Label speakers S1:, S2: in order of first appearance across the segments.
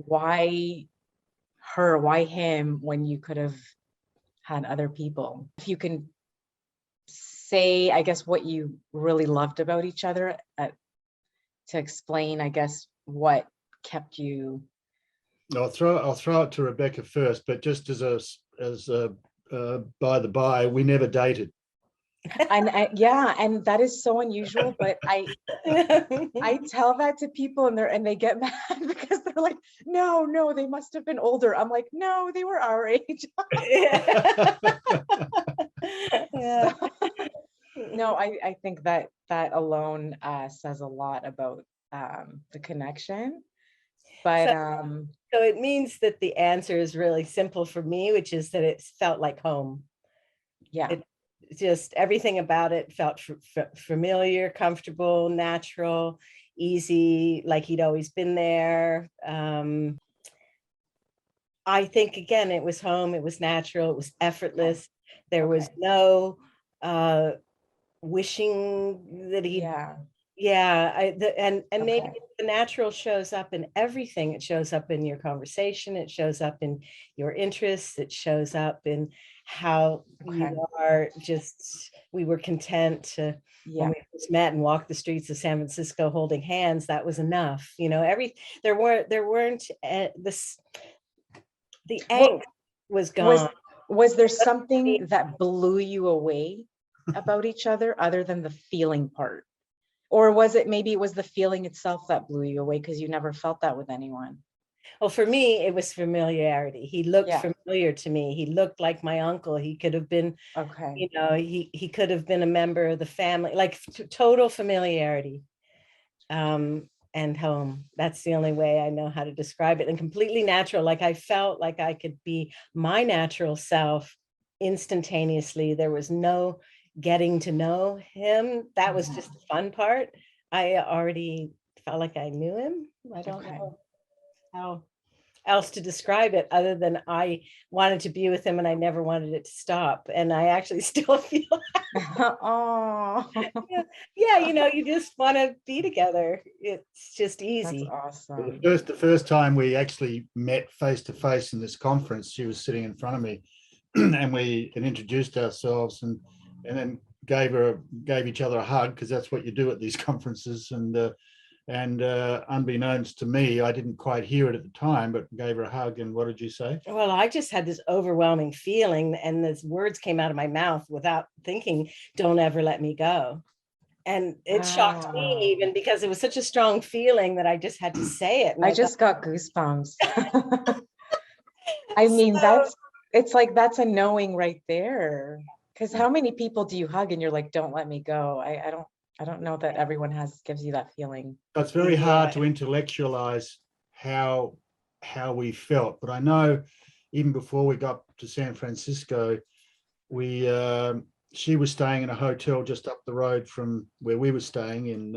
S1: why her, why him, when you could have had other people? If you can say, I guess, what you really loved about each other to explain, I guess, what kept you.
S2: I'll throw it to Rebecca first, but just as a by the by, we never dated.
S1: And yeah, and that is so unusual, but I tell that to people and they get mad because they're like, no, they must have been older. I'm like, no, they were our age.
S3: Yeah.
S1: So, no, I think that alone says a lot about the connection. But
S3: so it means that the answer is really simple for me, which is that it felt like home.
S1: Yeah.
S3: Just everything about it felt familiar, comfortable, natural, easy, like he'd always been there. I think, again, it was home, it was natural, it was effortless. There was no wishing that he. And maybe the natural shows up in everything. It shows up in your conversation, it shows up in your interests, it shows up in how you are. Just, we were content to, when we first met and walked the streets of San Francisco holding hands, that was enough. There weren't this, the angst was gone.
S1: Was there something that blew you away about each other other than the feeling part? Or was it, maybe it was the feeling itself that blew you away because you never felt that with anyone?
S3: Well, for me, it was familiarity. He looked familiar to me. He looked like my uncle. He could have been, he could have been a member of the family, like total familiarity. And home. That's the only way I know how to describe it. And completely natural. Like I felt like I could be my natural self instantaneously. There was no getting to know him. That was just the fun part. I already felt like I knew him. I don't know how else to describe it other than I wanted to be with him and I never wanted it to stop. And I actually still feel
S1: oh
S3: yeah, you just want to be together. It's just easy.
S1: That's awesome.
S2: The first time we actually met face to face in this conference, she was sitting in front of me and we introduced ourselves and then gave each other a hug, because that's what you do at these conferences. And unbeknownst to me, I didn't quite hear it at the time, but gave her a hug. And what did you say?
S3: Well, I just had this overwhelming feeling, and these words came out of my mouth without thinking, "Don't ever let me go." And it shocked me, even because it was such a strong feeling that I just had to say it. And
S1: I just got goosebumps. I mean, it's like, that's a knowing right there. Because how many people do you hug and you're like, "Don't let me go"? I don't know that everyone gives you that feeling.
S2: It's very hard to intellectualize how we felt, but I know even before we got to San Francisco, she was staying in a hotel just up the road from where we were staying in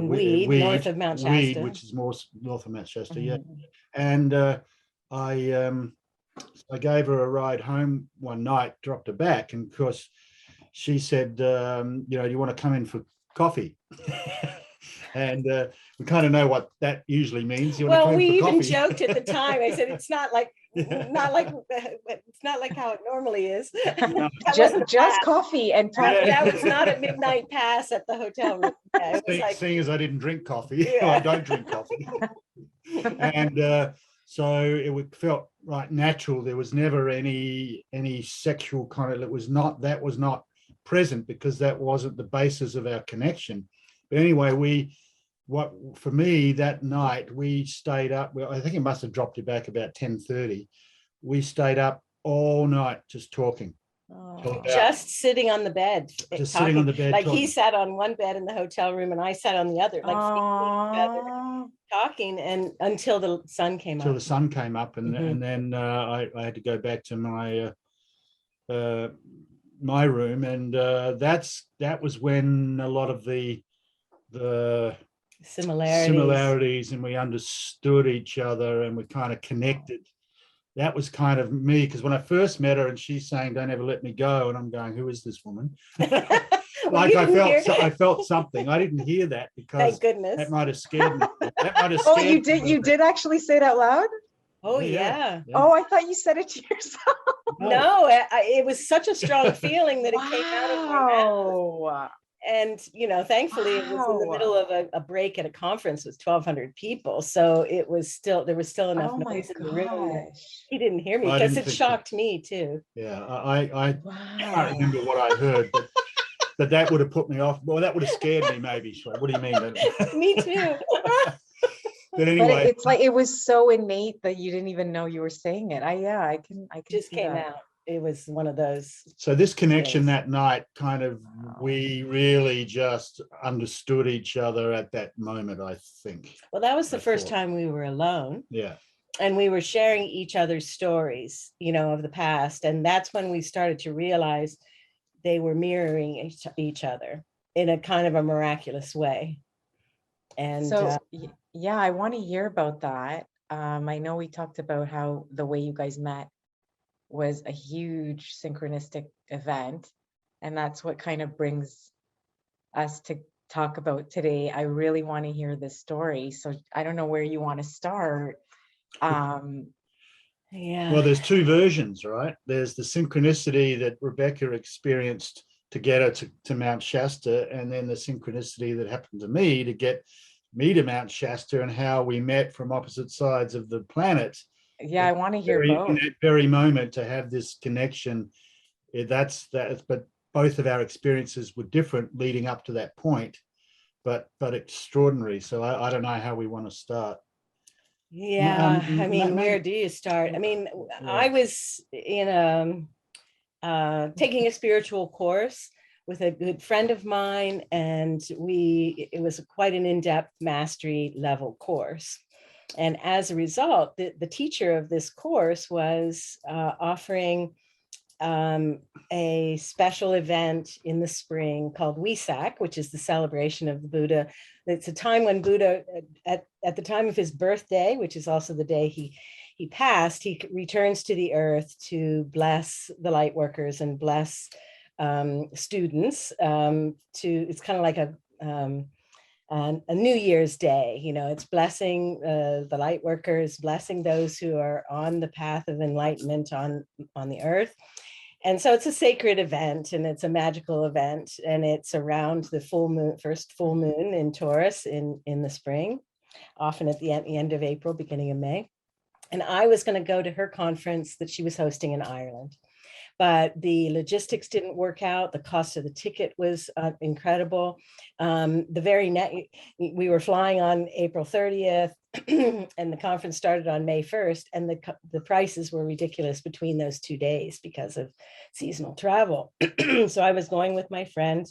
S3: Weed, north of Mount Shasta.
S2: Weed, which is more north of Mount Shasta, And I gave her a ride home one night, dropped her back, and of course she said, do you want to come in for coffee? And we kind of know what that usually means.
S3: Well, we even joked at the time. I said, it's not like it's not like how it normally is.
S1: just coffee and
S3: that was not a midnight pass at the hotel room.
S2: Seeing as I didn't drink coffee, I don't drink coffee. And so it felt right natural. There was never any sexual kind of, that was not present, because that wasn't the basis of our connection. But anyway, for me that night, we stayed up. Well, I think it must have dropped you back about 10:30. We stayed up all night just talking.
S3: Just sitting on the bed.
S2: Sitting on the bed.
S3: Like talking. He sat on one bed in the hotel room and I sat on the other, like each other, talking, and until the sun came up.
S2: Until the sun came up, and then I had to go back to my room, and that was when a lot of the similarities, and we understood each other, and we kind of connected. That was kind of me, because when I first met her and she's saying, "Don't ever let me go," and I'm going, "Who is this woman?" like I
S3: hear?
S2: felt something. I didn't hear that because
S3: Thank goodness.
S2: that might have scared me. That might have
S1: Oh,
S2: scared
S1: you
S2: me a
S1: did.
S2: little
S1: You
S2: bit.
S1: did actually say it out loud?
S3: Oh, yeah.
S1: Oh, I thought you said it to yourself.
S3: No, it was such a strong feeling that it came out of my mouth.
S1: Wow.
S3: And, thankfully it was in the middle of a break at a conference with 1,200 people. So there was still enough
S1: Oh my
S3: noise in the room that
S1: gosh.
S3: he didn't hear me,
S2: I
S3: because
S2: didn't
S3: it
S2: think so.
S3: shocked me too.
S2: Yeah, I can't
S1: Wow.
S2: remember what I heard, but that would have put me off. Well, that would have scared me maybe. What do you mean?
S3: Me too.
S2: But
S1: But
S2: anyway,
S1: it's like it was so innate that you didn't even know you were saying it. I can
S3: Just
S1: see
S3: came
S1: that.
S3: out. It was one of those.
S2: so this connection
S3: Yes.
S2: that night kind of, we really just understood each other at that moment, I think.
S3: Well, that was the
S2: I
S3: first
S2: thought.
S3: time we were alone,
S2: Yeah.
S3: and we were sharing each other's stories, of the past. And that's when we started to realize they were mirroring each other in a kind of a miraculous way. And
S1: So yeah, I want to hear about that. I know we talked about how the way you guys met was a huge synchronistic event, and that's what kind of brings us to talk about today. I really want to hear this story, so I don't know where you want to start.
S3: yeah.
S2: Well, there's two versions, right? There's the synchronicity that Rebecca experienced to get her to Mount Shasta, and then the synchronicity that happened to me to get me to Mount Shasta, and how we met from opposite sides of the planet.
S1: Yeah, I want to hear both.
S2: In that very moment, to have this connection, that's that. But both of our experiences were different leading up to that point, but extraordinary. So I don't know how we want to start.
S3: Yeah, I mean, where do you start? I mean, I was in taking a spiritual course with a good friend of mine, and it was quite an in-depth mastery level course. And as a result, the teacher of this course was offering a special event in the spring called Wesak, which is the celebration of the Buddha. It's a time when Buddha, at the time of his birthday, which is also the day he passed, he returns to the earth to bless the light workers and bless students. It's kind of like a New Year's Day, it's blessing the light workers, blessing those who are on the path of enlightenment on the earth. And so it's a sacred event, and it's a magical event, and it's around the first full moon in Taurus in the spring, often at the end of April, beginning of May. And I was going to go to her conference that she was hosting in Ireland. But the logistics didn't work out. The cost of the ticket was incredible. We were flying on April 30th, and the conference started on May 1st, and the prices were ridiculous between those 2 days because of seasonal travel. So I was going with my friend,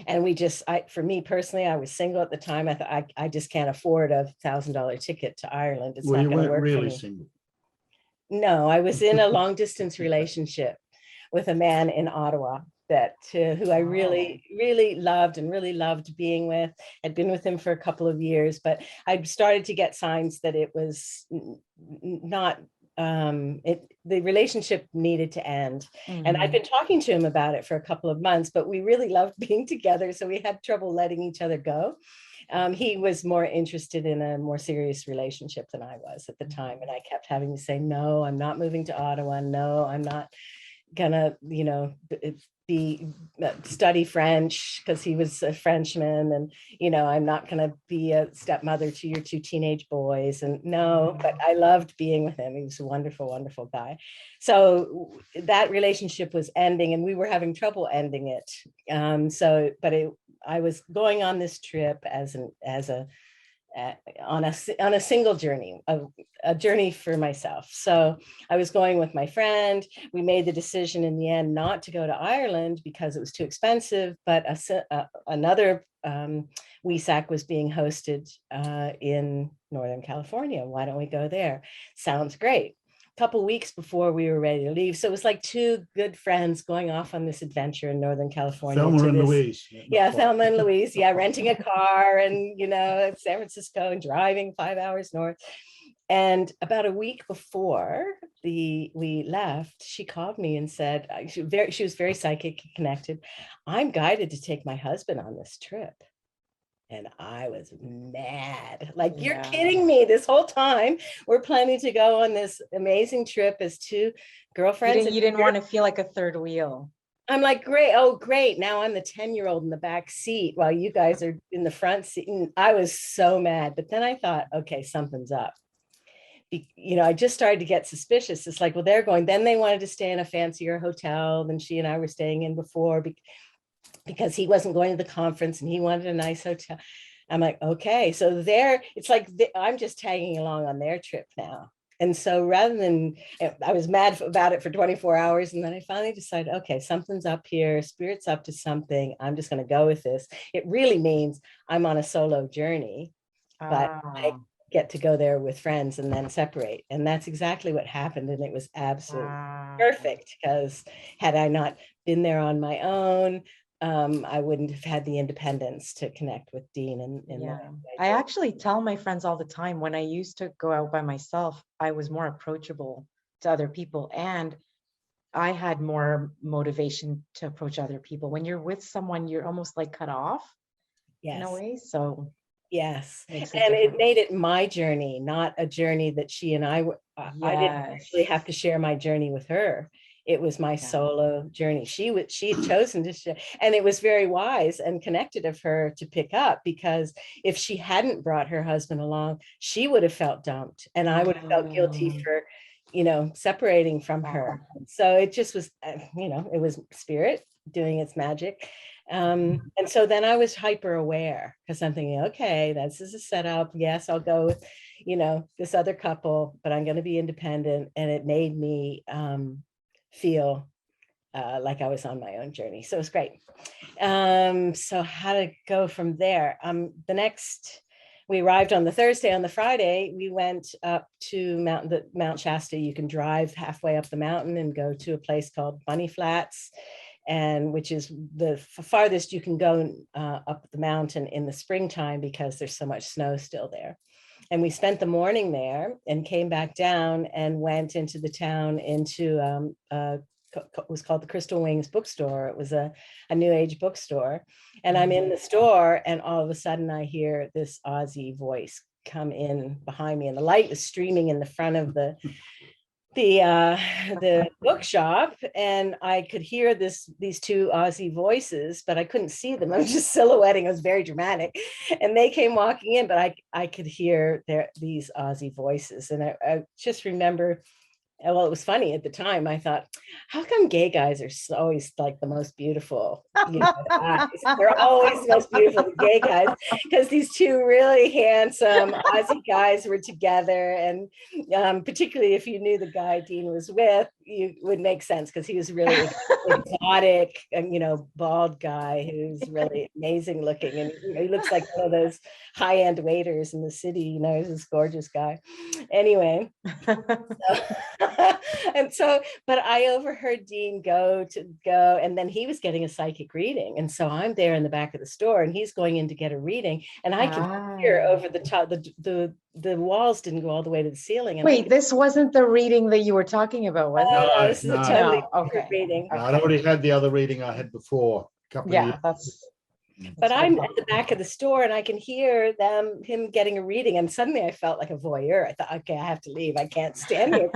S3: and for me personally, I was single at the time. I thought I just can't afford a $1,000 ticket to Ireland. It's not going to work for me.
S2: Single.
S3: No, I was in a long distance relationship with a man in Ottawa who I really, really loved and really loved being with. I'd been with him for a couple of years, but I'd started to get signs that it was not, the relationship needed to end. Mm-hmm. And I'd been talking to him about it for a couple of months, but we really loved being together. So we had trouble letting each other go. He was more interested in a more serious relationship than I was at the time. And I kept having to say, no, I'm not moving to Ottawa. No, I'm not gonna, study French, because he was a Frenchman. And, I'm not gonna be a stepmother to your 2 teenage boys. And no, but I loved being with him. He was a wonderful, wonderful guy. So that relationship was ending, and we were having trouble ending it. I was going on this trip on a single journey, a journey for myself. So I was going with my friend. We made the decision in the end not to go to Ireland because it was too expensive, but another WESAC was being hosted in Northern California. Why don't we go there? Sounds great. Couple weeks before we were ready to leave. So it was like 2 good friends going off on this adventure in Northern California.
S2: Thelma and Louise.
S3: Yeah, Thelma and Louise. Yeah, renting a car and, San Francisco, and driving 5 hours north. And about a week before, we left, she called me and said, she was very psychic connected. I'm guided to take my husband on this trip. And I was mad. Like, you're kidding me. This whole time we're planning to go on this amazing trip as two girlfriends.
S1: You didn't want to feel like a third wheel.
S3: I'm like, great. Oh, great. Now I'm the 10-year-old in the back seat while you guys are in the front seat. And I was so mad. But then I thought, okay, something's up. I just started to get suspicious. It's like, well, they're going. Then they wanted to stay in a fancier hotel than she and I were staying in before, because he wasn't going to the conference and he wanted a nice hotel. I'm like, okay. So it's like, I'm just tagging along on their trip now. And so rather than, I was mad about it for 24 hours. And then I finally decided, okay, something's up here. Spirit's up to something. I'm just going to go with this. It really means I'm on a solo journey, but I get to go there with friends and then separate. And that's exactly what happened. And it was absolutely perfect, because had I not been there on my own, I wouldn't have had the independence to connect with Dean.
S1: I actually tell my friends all the time, when I used to go out by myself, I was more approachable to other people, and I had more motivation to approach other people. When you're with someone, you're almost like cut off in a way. So
S3: yes, and it made it my journey, not a journey that she and I were. I didn't actually have to share my journey with her. It was my solo journey. She had chosen to share, and it was very wise and connected of her to pick up, because if she hadn't brought her husband along, she would have felt dumped, and I would have felt guilty for, separating from her. So it just was, it was spirit doing its magic. And so then I was hyper aware, because I'm thinking, okay, this is a setup. Yes, I'll go with, this other couple, but I'm going to be independent. And it made me feel like I was on my own journey. So it was great. So how to go from there? We arrived on the Thursday. On the Friday, we went up to Mount Shasta. You can drive halfway up the mountain and go to a place called Bunny Flats, and which is the farthest you can go up the mountain in the springtime, because there's so much snow still there. And we spent the morning there and came back down and went into the town, into it was called the Crystal Wings bookstore. It was a new age bookstore. And I'm in the store, and all of a sudden I hear this Aussie voice come in behind me, and the light was streaming in the front of the bookshop, and I could hear these two Aussie voices, but I couldn't see them. I was just silhouetting. It was very dramatic, and they came walking in, but I could hear these Aussie voices. And I just remember, well, it was funny at the time. I thought, how come gay guys are always like the most beautiful? Guys? They're always the most beautiful, the gay guys, because these two really handsome Aussie guys were together. And particularly if you knew the guy Dean was with, you would make sense, because he was really exotic and, bald guy who's really amazing looking. And he looks like one of those high-end waiters in the city. He's this gorgeous guy. Anyway. But I overheard Dean go, and then he was getting a psychic reading. And so I'm there in the back of the store, and he's going in to get a reading, and I can hear over the top, the walls didn't go all the way to the ceiling. And
S1: wait, this wasn't the reading that you were talking about, was it?
S3: No, this is a totally different reading.
S2: No, I'd already had the other reading I had before. A couple of years.
S3: But I'm at the back of the store, and I can hear him getting a reading. And suddenly I felt like a voyeur. I thought, okay, I have to leave. I can't stand here.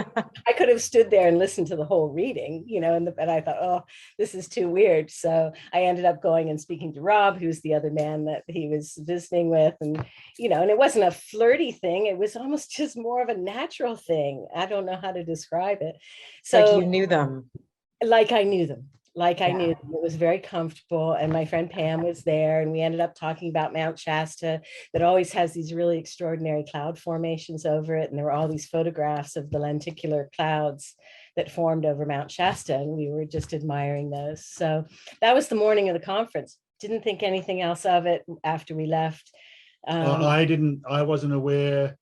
S3: I could have stood there and listened to the whole reading, and I thought, oh, this is too weird. So I ended up going and speaking to Rob, who's the other man that he was visiting with. And, and it wasn't a flirty thing. It was almost just more of a natural thing. I don't know how to describe it. So
S1: like you knew them.
S3: Like I knew them. I knew them. It was very comfortable. And my friend Pam was there, and we ended up talking about Mount Shasta, that always has these really extraordinary cloud formations over it. And there were all these photographs of the lenticular clouds that formed over Mount Shasta, and we were just admiring those. So that was the morning of the conference. Didn't think anything else of it after we left.
S2: I wasn't aware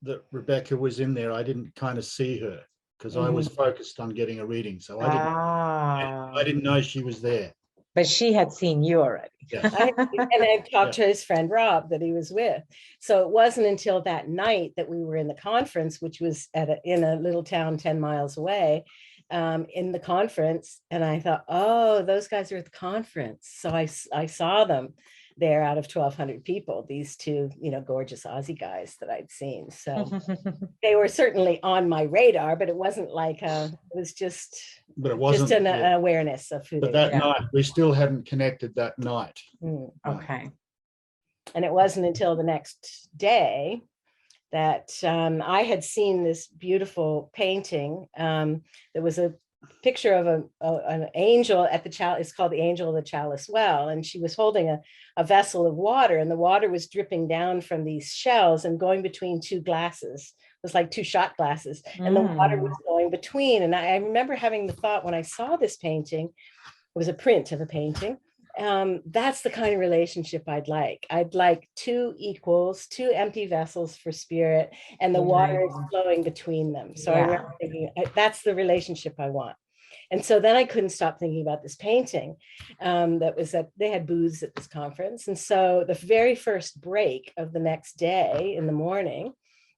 S2: that Rebecca was in there. I didn't kind of see her, because I was focused on getting a reading. So I didn't know she was there.
S1: But she had seen you already.
S2: Yes.
S3: And I talked to his friend Rob that he was with. So it wasn't until that night that we were in the conference, which was in a little town 10 miles away, in the conference. And I thought, oh, those guys are at the conference. So I saw them there out of 1,200 people, these two, gorgeous Aussie guys that I'd seen. So they were certainly on my radar, but it wasn't like, it was just,
S2: but it wasn't
S3: just an awareness of who
S2: but
S3: they
S2: that
S3: were.
S2: night, we still hadn't connected that night.
S1: Okay.
S3: And it wasn't until the next day that I had seen this beautiful painting. There was a picture of an angel at the Chalice. It's called the Angel of the Chalice Well. And she was holding a vessel of water, and the water was dripping down from these shells and going between two glasses. It was like two shot glasses, and the water was going between. And I remember having the thought when I saw this painting, it was a print of a painting. That's the kind of relationship I'd like. I'd like two equals, two empty vessels for spirit, and the water is flowing between them. So I remember thinking, that's the relationship I want. And so then I couldn't stop thinking about this painting. They had booths at this conference. And so the very first break of the next day in the morning,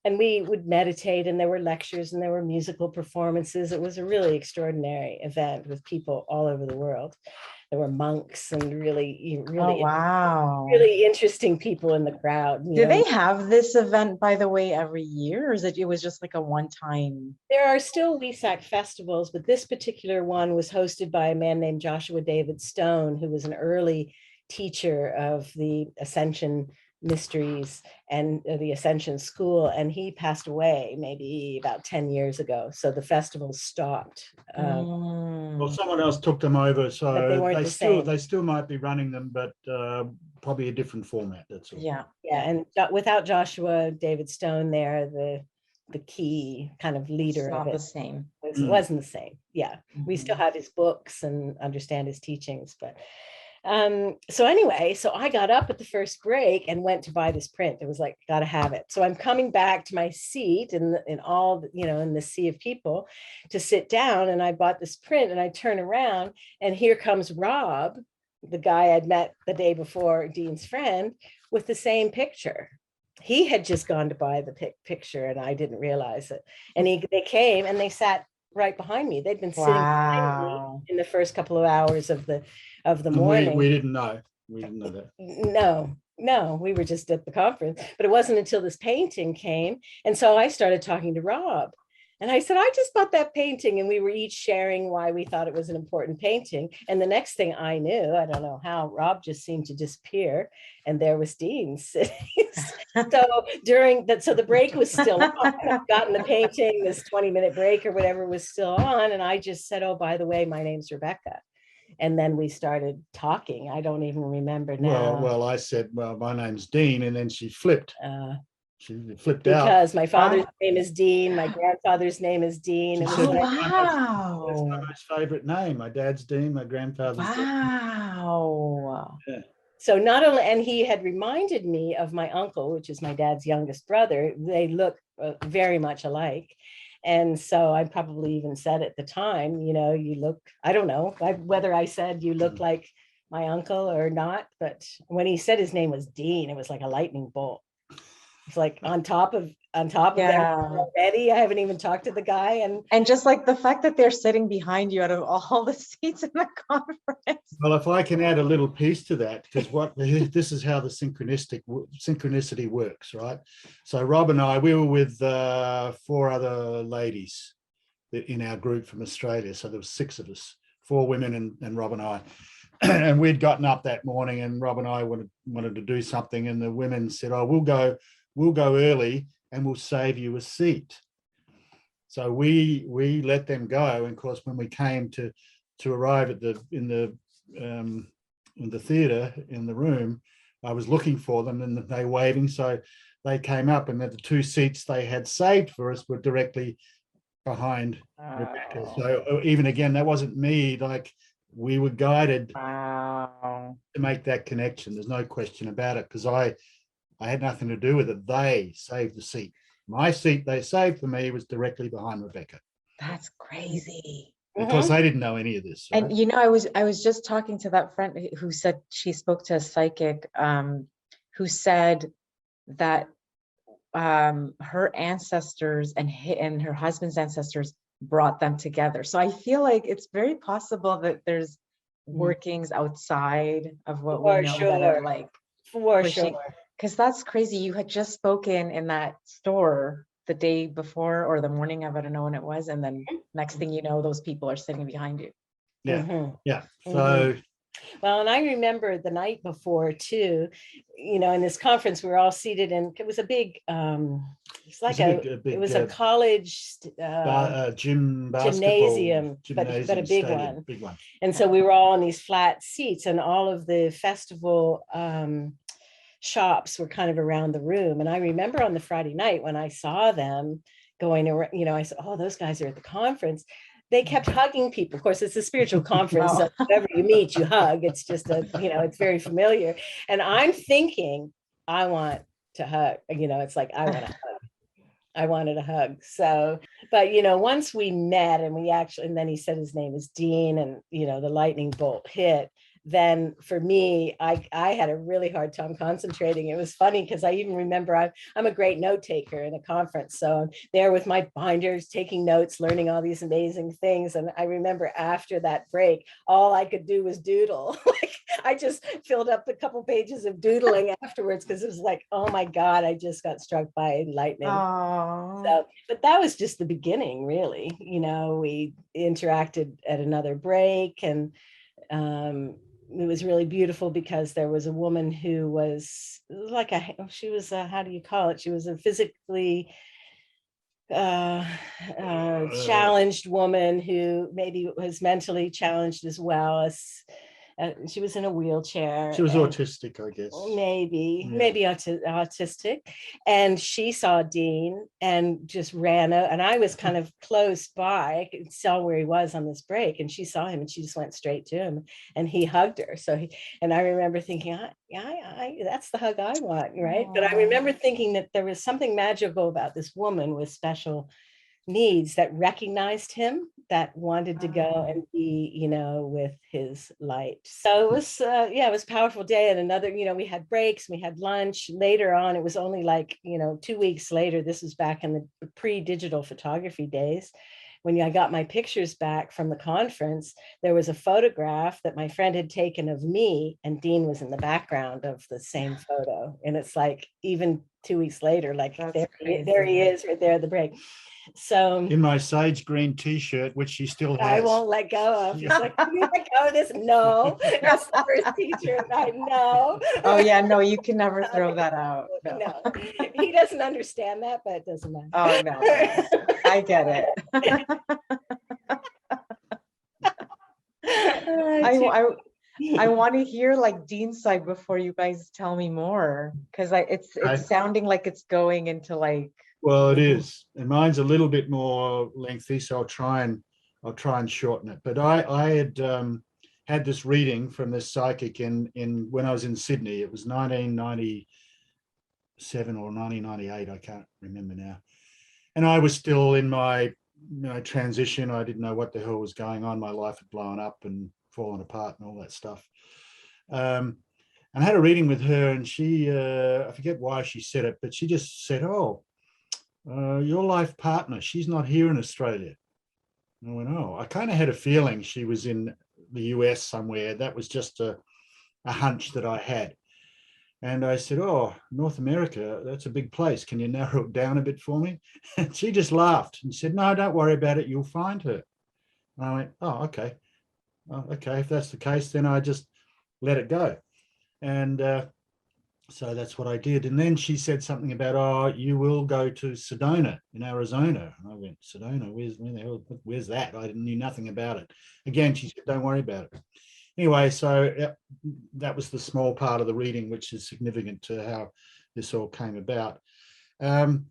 S3: and we would meditate, and there were lectures and there were musical performances. It was a really extraordinary event with people all over the world. There were monks and really interesting people in the crowd.
S1: Do they have this event, by the way, every year, or is it was just like a one-time?
S3: There are still WESAC festivals, but this particular one was hosted by a man named Joshua David Stone, who was an early teacher of the Ascension Mysteries and the Ascension School, and he passed away maybe about 10 years ago. So the festival stopped.
S2: Well, someone else took them over, so they still might be running them, but probably a different format. That's all.
S3: Yeah, and without Joshua David Stone there, the key kind of leader of it,
S1: the same.
S3: It wasn't the same. Yeah, we still have his books and understand his teachings, but. So anyway, so I got up at the first break and went to buy this print. It was like, gotta have it. So I'm coming back to my seat in all, in the sea of people to sit down, and I bought this print, and I turn around, and here comes Rob, the guy I'd met the day before, Dean's friend, with the same picture. He had just gone to buy the picture, and I didn't realize it. And they came and they sat right behind me. They'd been sitting behind me in the first couple of hours of the morning.
S2: We didn't know. We didn't know that.
S3: No, we were just at the conference. But it wasn't until this painting came. And so I started talking to Rob. And I said, I just bought that painting. And we were each sharing why we thought it was an important painting. And the next thing I knew, I don't know how, Rob just seemed to disappear. And there was Dean sitting. So the break was still on. I'd gotten the painting, this 20-minute break or whatever was still on. And I just said, oh, by the way, my name's Rebecca. And then we started talking. I don't even remember now.
S2: Well, I said, well, my name's Dean. And then she flipped. She flipped
S3: because
S2: out.
S3: Because my father's name is Dean. My grandfather's name is Dean.
S2: Said, wow. That's my most favorite name. My dad's Dean, my grandfather's Dean.
S1: Wow.
S2: Yeah.
S3: So not only, and he had reminded me of my uncle, which is my dad's youngest brother. They look very much alike. And so I probably even said at the time, you look, I don't know whether I said you look like my uncle or not, but when he said his name was Dean, it was like a lightning bolt. It's like on top of them already. I haven't even talked to the guy.
S1: And just like the fact that they're sitting behind you out of all the seats in the conference.
S2: Well, if I can add a little piece to that, because this is how the synchronicity works, right? So Rob and I, we were with 4 other ladies in our group from Australia. So there was 6 of us, 4 women and Rob and I. And we'd gotten up that morning, and Rob and I wanted to do something, and the women said, oh, we'll go early and we'll save you a seat. So we let them go. And of course, when we came to arrive in the theater, in the room, I was looking for them, and they were waving. So they came up, and the 2 seats they had saved for us were directly behind Rebecca. So even again, that wasn't me. Like, we were guided to make that connection. There's no question about it, because I had nothing to do with it. They saved the seat. My seat they saved for me was directly behind Rebecca.
S1: That's crazy.
S2: Of course, I didn't know any of this.
S1: And
S2: right?
S1: you know, I was just talking to that friend who said she spoke to a psychic who said that her ancestors and her husband's ancestors brought them together. So I feel like it's very possible that there's workings outside of what we know that are like
S3: for
S1: pushing.
S3: sure.
S1: Because that's crazy. You had just spoken in that store the day before or the morning of, I don't know when it was, and then next thing you know, those people are sitting behind you.
S2: Yeah, yeah. So.
S3: Well, and I remember the night before too, you know, in this conference, we were all seated in, it was a big, it's like it was a college gymnasium, but a big one.
S2: Big one.
S3: And so we were all on these flat seats, and all of the festival shops were kind of around the room. And I remember on the Friday night when I saw them going around, you know, I said, oh, those guys are at the conference. They kept hugging people. Of course, it's a spiritual conference. So whoever you meet, you hug. It's just you know, it's very familiar. And I'm thinking, I want to hug. You know, it's like, I want to hug. I wanted a hug. So, but, you know, once we met and and then he said his name is Dean, and, you know, the lightning bolt hit. Then for me, I had a really hard time concentrating. It was funny because I even remember I'm a great note taker in a conference. So I'm there with my binders, taking notes, learning all these amazing things. And I remember after that break, all I could do was doodle. Like I just filled up a couple pages of doodling afterwards because it was like, oh my God, I just got struck by lightning. So, but that was just the beginning, really. You know, we interacted at another break, and it was really beautiful because there was a woman who was like she was how do you call it? She was a physically challenged woman who maybe was mentally challenged as well as she was in a wheelchair.
S2: She was autistic, I guess.
S3: Maybe autistic. And she saw Dean and just ran out. And I was kind of close by. I could tell where he was on this break. And she saw him and she just went straight to him and he hugged her. And I remember thinking, that's the hug I want, right? But I remember thinking that there was something magical about this woman with special needs that recognized him, that wanted to go and be, you know, with his light. So it was, it was a powerful day. And another, you know, we had breaks, we had lunch. Later on, it was only like, you know, 2 weeks later, this was back in the pre-digital photography days. When I got my pictures back from the conference, there was a photograph that my friend had taken of me, and Dean was in the background of the same photo. And it's like, even 2 weeks later, like there he is right there at the break. So
S2: in my sage green t-shirt, which she still has.
S3: I won't let go of. He's like, can you let go of this? No, that's the first t-shirt. I know.
S1: Oh yeah, no, you can never throw that out.
S3: No, he doesn't understand that, but it doesn't matter.
S1: Oh no, I get it. I want to hear like Dean's side before you guys tell me more, because it's sounding like it's going into like.
S2: Well, it is, and mine's a little bit more lengthy, so I'll try and shorten it. But I had had this reading from this psychic in when I was in Sydney. It was 1997 or 1998. I can't remember now. And I was still in my transition. I didn't know what the hell was going on. My life had blown up and fallen apart and all that stuff. And I had a reading with her, and she, I forget why she said it, but she just said, "Oh, your life partner, she's not here in Australia." And I went, "Oh," I kind of had a feeling she was in the US somewhere. That was just a hunch that I had. And I said, "Oh, North America, that's a big place. Can you narrow it down a bit for me?" And she just laughed and said, "No, don't worry about it. You'll find her." And I went, "Oh, okay. Okay, if that's the case, then I just let it go." And so that's what I did. And then she said something about, "Oh, you will go to Sedona in Arizona." And I went, "Sedona? Where's that?" I knew nothing about it. Again, she said, "Don't worry about it." Anyway, so that was the small part of the reading, which is significant to how this all came about. So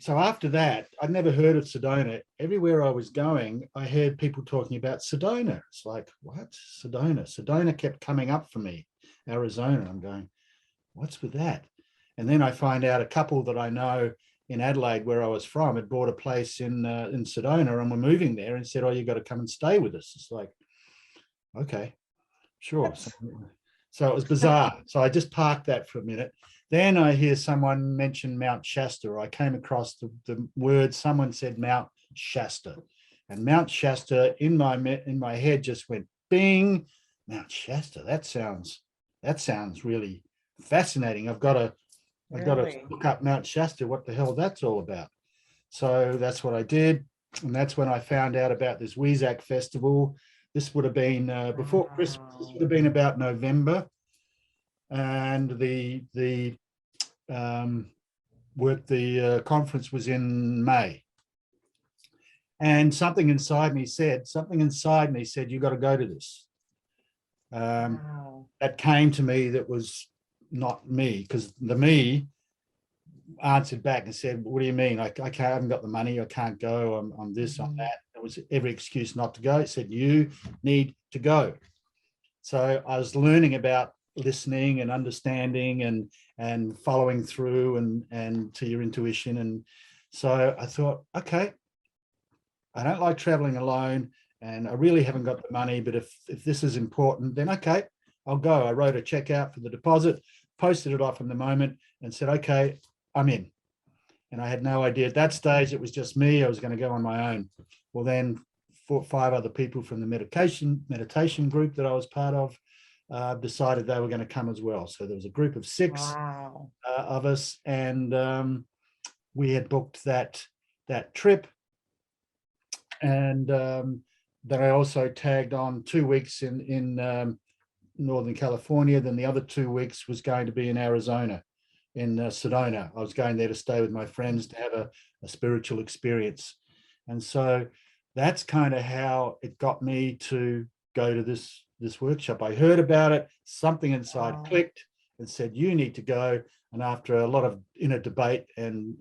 S2: after that, I'd never heard of Sedona. Everywhere I was going, I heard people talking about Sedona. It's like, what? Sedona? Sedona kept coming up for me. Arizona. I'm going, what's with that? And then I find out a couple that I know in Adelaide, where I was from, had bought a place in Sedona, and were moving there, and said, "Oh, you got to come and stay with us." It's like, okay, sure. So it was bizarre. So I just parked that for a minute. Then I hear someone mention Mount Shasta. I came across the word, someone said Mount Shasta, and Mount Shasta in my head just went bing. Mount Shasta. That sounds really fascinating. I've got to look up Mount Shasta, what the hell that's all about. So that's what I did. And that's when I found out about this Weizak festival. This would have been before Christmas. This would have been about November. And the conference was in May. And something inside me said, you got to go to this. That came to me, that was not me, because the me answered back and said, "What do you mean? I haven't got the money. I can't go. I'm this, I'm that." It was every excuse not to go. It said, "You need to go." So I was learning about listening and understanding and following through and to your intuition. And so I thought, okay, I don't like traveling alone, and I really haven't got the money, but if this is important, then okay, I'll go. I wrote a check out for the deposit, posted it off in the moment, and said, okay, I'm in. And I had no idea at that stage, it was just me. I was going to go on my own. Well, then 4 or 5 other people from the meditation group that I was part of decided they were going to come as well. So there was a group of 6 of us, and we had booked that trip. And then I also tagged on 2 weeks in Northern California. Then the other 2 weeks was going to be in Arizona, in Sedona. I was going there to stay with my friends to have a spiritual experience. And so that's kind of how it got me to go to this workshop. I heard about it, something inside clicked and said, you need to go. And after a lot of inner debate and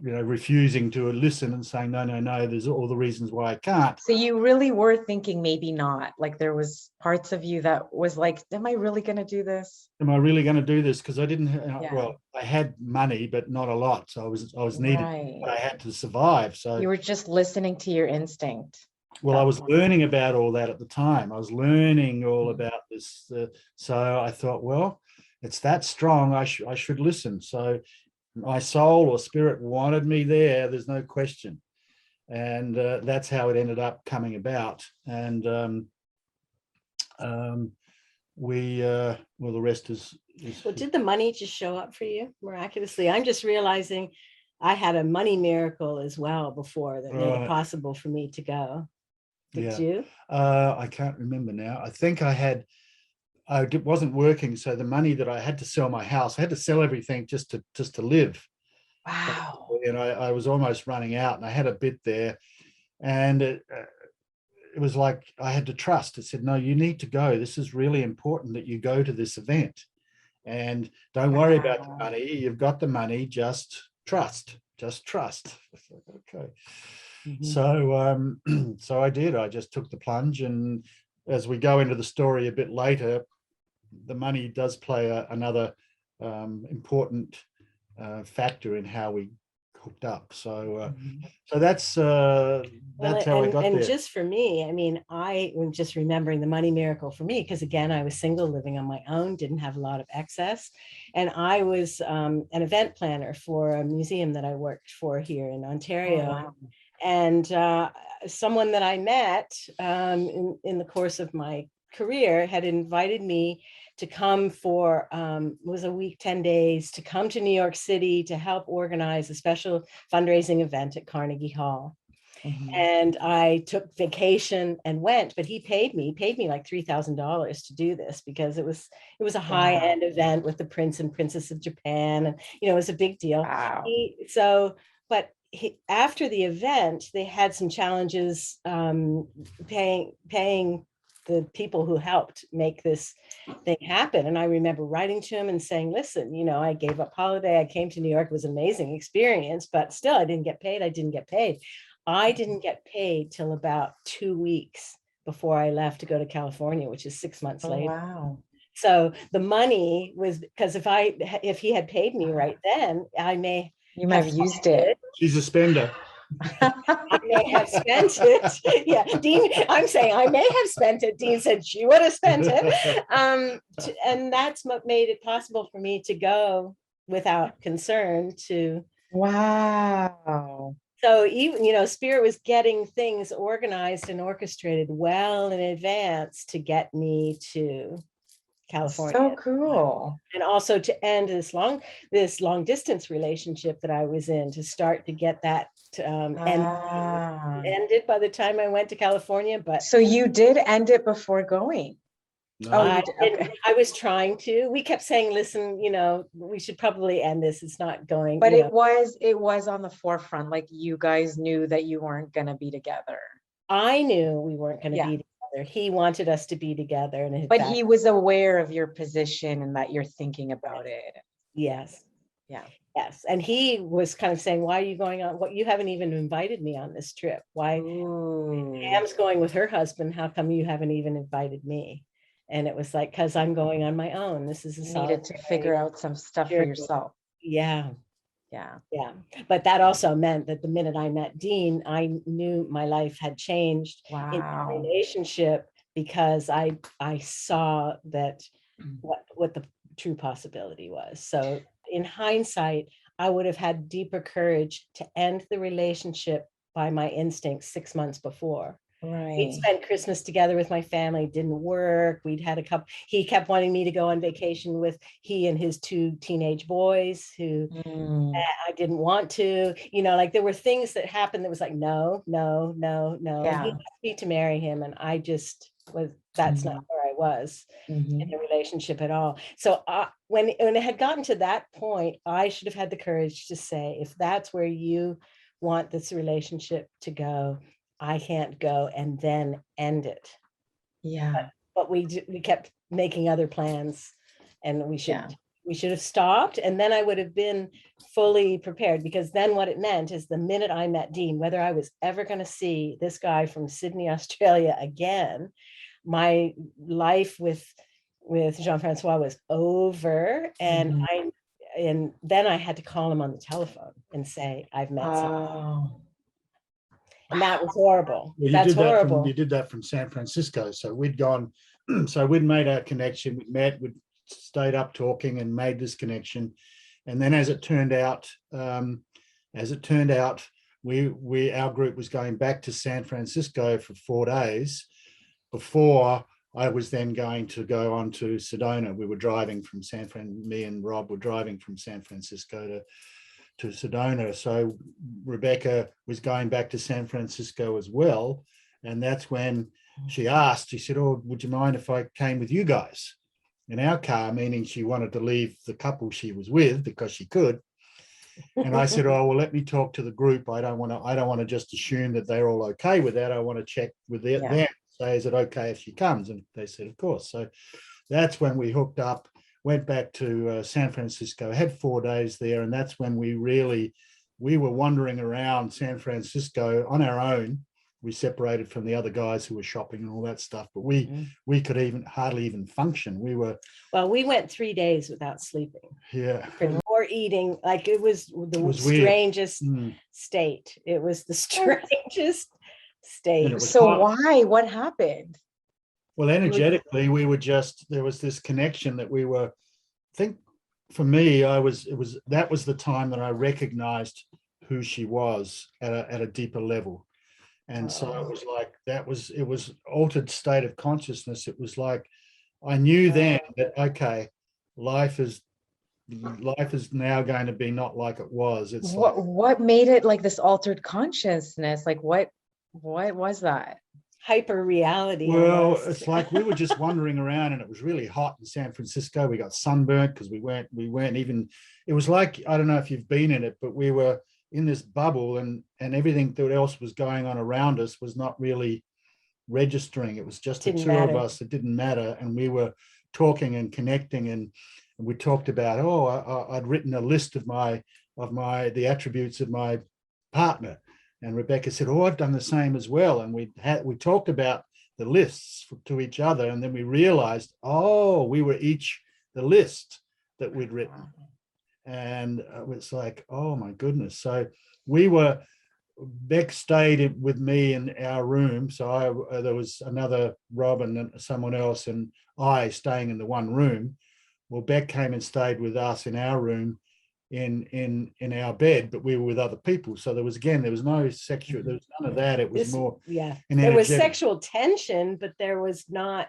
S2: refusing to listen and saying, no, there's all the reasons why I can't.
S1: So you really were thinking maybe not, like there was parts of you that was like, am I really going to do this?
S2: Am I really going to do this? Because I didn't, well, I had money, but not a lot. So I was needing what I had to survive. So
S1: you were just listening to your instinct.
S2: Well, I was learning about all that at the time. I was learning all about this. So I thought, well, it's that strong. I should listen. So my soul or spirit wanted me there. There's no question. And that's how it ended up coming about. And well, the rest is.
S3: Well, did the money just show up for you miraculously? I'm just realizing I had a money miracle as well before that made it possible for me to go. Did you?
S2: I can't remember now. I think I wasn't working, so the money that I had to sell my house, I had to sell everything just to live.
S1: Wow.
S2: And I was almost running out, and I had a bit there, and it was like I had to trust. It said, no, you need to go. This is really important that you go to this event, and don't worry about the money. You've got the money. Just trust. Just trust. Okay. Mm-hmm. So I did. I just took the plunge, and as we go into the story a bit later, the money does play another important factor in how we hooked up. So so that's how I got there.
S3: And just for me, I mean, I am just remembering the money miracle for me, because again, I was single, living on my own, didn't have a lot of excess, and I was an event planner for a museum that I worked for here in Ontario. Oh, wow. And someone that I met in the course of my career had invited me to come for, it was a week, 10 days, to come to New York City to help organize a special fundraising event at Carnegie Hall. Mm-hmm. And I took vacation and went, but he paid me like $3,000 to do this, because it was a high-end event with the Prince and Princess of Japan, and it was a big deal. Wow. After the event, they had some challenges paying the people who helped make this thing happen. And I remember writing to him and saying, listen, I gave up holiday. I came to New York. It was an amazing experience, but still I didn't get paid. I didn't get paid till about 2 weeks before I left to go to California, which is 6 months later. Wow. So the money was, because if he had paid me right then,
S1: you might have used it.
S2: She's a spender.
S3: I may have spent it. Yeah, Dean, I'm saying I may have spent it. Dean said she would have spent it. And that's what made it possible for me to go without concern to.
S1: Wow.
S3: So even, Spirit was getting things organized and orchestrated well in advance to get me to California.
S1: So cool.
S3: And also to end this long distance relationship that I was in, to start to get that ended by the time I went to California. But
S1: so you did end it before going?
S2: No.
S3: I was trying to. We kept saying, listen, we should probably end this. It's not going.
S1: But it was on the forefront. Like you guys knew that you weren't going to be together.
S3: I knew we weren't going to be together. He wanted us to be together, but
S1: he was aware of your position and that you're thinking about it.
S3: Yes.
S1: Yeah.
S3: Yes. And he was kind of saying, why are you going on? What, you haven't even invited me on this trip. Why? Pam's going with her husband. How come you haven't even invited me? And it was like, because I'm going on my own. This is
S1: you needed to figure out some stuff for yourself.
S3: Yeah.
S1: Yeah.
S3: Yeah. But that also meant that the minute I met Dean, I knew my life had changed in the relationship, because I saw that what the true possibility was. So in hindsight, I would have had deeper courage to end the relationship by my instincts 6 months before.
S1: Right.
S3: We'd spent Christmas together with my family, didn't work. We'd had a couple, he kept wanting me to go on vacation with he and his 2 teenage boys who I didn't want to, like there were things that happened that was like, no.
S1: Yeah.
S3: He asked me to marry him. And I just that's not where I was in the relationship at all. So when it had gotten to that point, I should have had the courage to say, if that's where you want this relationship to go, I can't go, and then end it.
S1: Yeah.
S3: But we kept making other plans, and we should have stopped, and then I would have been fully prepared, because then what it meant is the minute I met Dean, whether I was ever going to see this guy from Sydney, Australia again, my life with Jean-Francois was over, and then I had to call him on the telephone and say, I've met someone. And that was horrible.
S2: Well,
S3: that's horrible.
S2: You did that from San Francisco. So we'd gone, so we'd made our connection, we'd met, we'd stayed up talking and made this connection. And then as it turned out, our group was going back to San Francisco for 4 days before I was then going to go on to Sedona. We were driving from me and Rob were driving from San Francisco to Sedona. So Rebecca was going back to San Francisco as well. And that's when she said, oh, would you mind if I came with you guys in our car? Meaning she wanted to leave the couple she was with because she could. And I said, oh, well, let me talk to the group. I don't want to just assume that they're all okay with that. I want to check with them. Say, is it okay if she comes? And they said, of course. So that's when we hooked up, went back to San Francisco, had 4 days there. And that's when we were wandering around San Francisco on our own. We separated from the other guys who were shopping and all that stuff, but we could hardly even function. We went 3 days without sleeping. Yeah. Or eating. Like it was strangest state. It was the strangest state.
S1: So why? What happened?
S2: Well, energetically, there was this connection that we were, I think for me, that was the time that I recognized who she was at a deeper level. And so it was like, it was altered state of consciousness. It was like, I knew then that, okay, life is now going to be not like it was. It's
S1: what made it like this altered consciousness? Like what was that?
S3: Hyper reality.
S2: Well, almost. It's like we were just wandering around and it was really hot in San Francisco. We got sunburnt because we weren't even, it was like, I don't know if you've been in it, but we were in this bubble and everything that else was going on around us was not really registering. It was just the two of us. It didn't matter. And we were talking and connecting and we talked about, I'd written a list of the attributes of my partner. And Rebecca said, oh, I've done the same as well. And we talked about the lists to each other. And then we realized, oh, we were each the list that we'd written. And it's like, oh my goodness. So Beck stayed with me in our room. So there was another Rob and someone else and I staying in the one room. Well, Beck came and stayed with us in our room in our bed, but we were with other people. So there was no sexual, there was none of that. It was more,
S3: there was sexual tension, but there was not.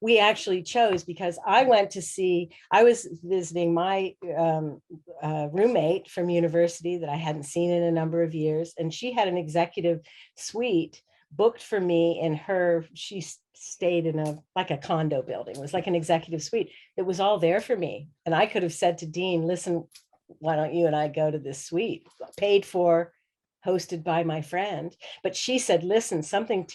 S3: We actually chose, because I was visiting my roommate from university that I hadn't seen in a number of years, and she had an executive suite booked for me in she stayed in a condo building. It was like an executive suite. It was all there for me. And I could have said to Dean, listen, why don't you and I go to this suite, paid for, hosted by my friend. But she said, listen, something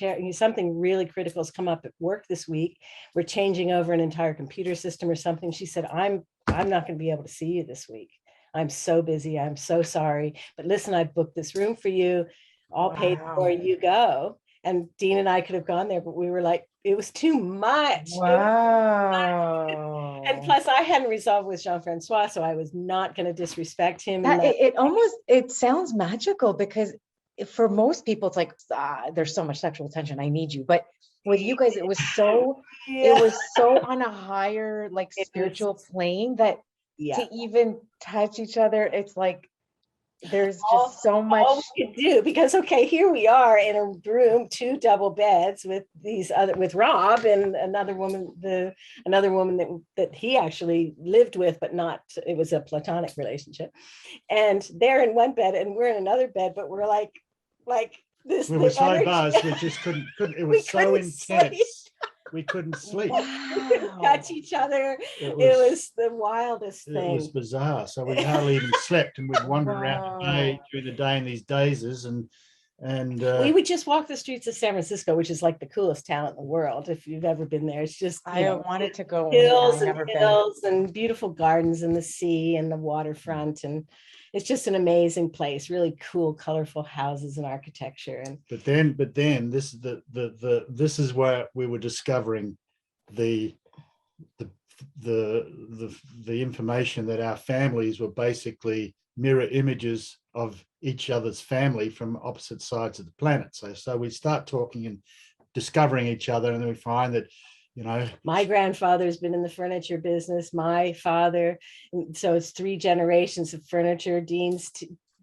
S3: really critical has come up at work this week. We're changing over an entire computer system or something. She said, I'm not going to be able to see you this week. I'm so busy. I'm so sorry. But listen, I booked this room for you, all paid for, you go. And Dean and I could have gone there, but we were like, it was too much.
S1: Wow.
S3: And plus I hadn't resolved with Jean-Francois, so I was not going to disrespect him.
S1: It sounds magical, because for most people, it's like, there's so much sexual tension. I need you. But with you guys, it was so on a higher, like, spiritual plane that to even touch each other, it's like, there's just so much
S3: we could do, because here we are in a room, 2 double beds with Rob and another woman that he actually lived with, but not, it was a platonic relationship, and they're in one bed and we're in another bed, but we're like this.
S2: We were so buzzed, we just couldn't. It was so intense. We couldn't sleep.
S3: We couldn't touch each other. It was the wildest thing.
S2: It was bizarre. So we hardly even slept, and we'd wander around during the day in these dazes, and we would just walk the streets of San Francisco, which is like the coolest town in the world. If you've ever been there, it's just
S1: I wanted to go.
S3: Hills and beautiful gardens and the sea and the waterfront, and it's just an amazing place. Really cool, colorful houses and architecture. And
S2: but then this is this is where we were discovering the information that our families were basically mirror images of each other's family from opposite sides of the planet. So we start talking and discovering each other, and then we find that,
S3: my grandfather's been in the furniture business, my father, so it's 3 generations of furniture. Dean's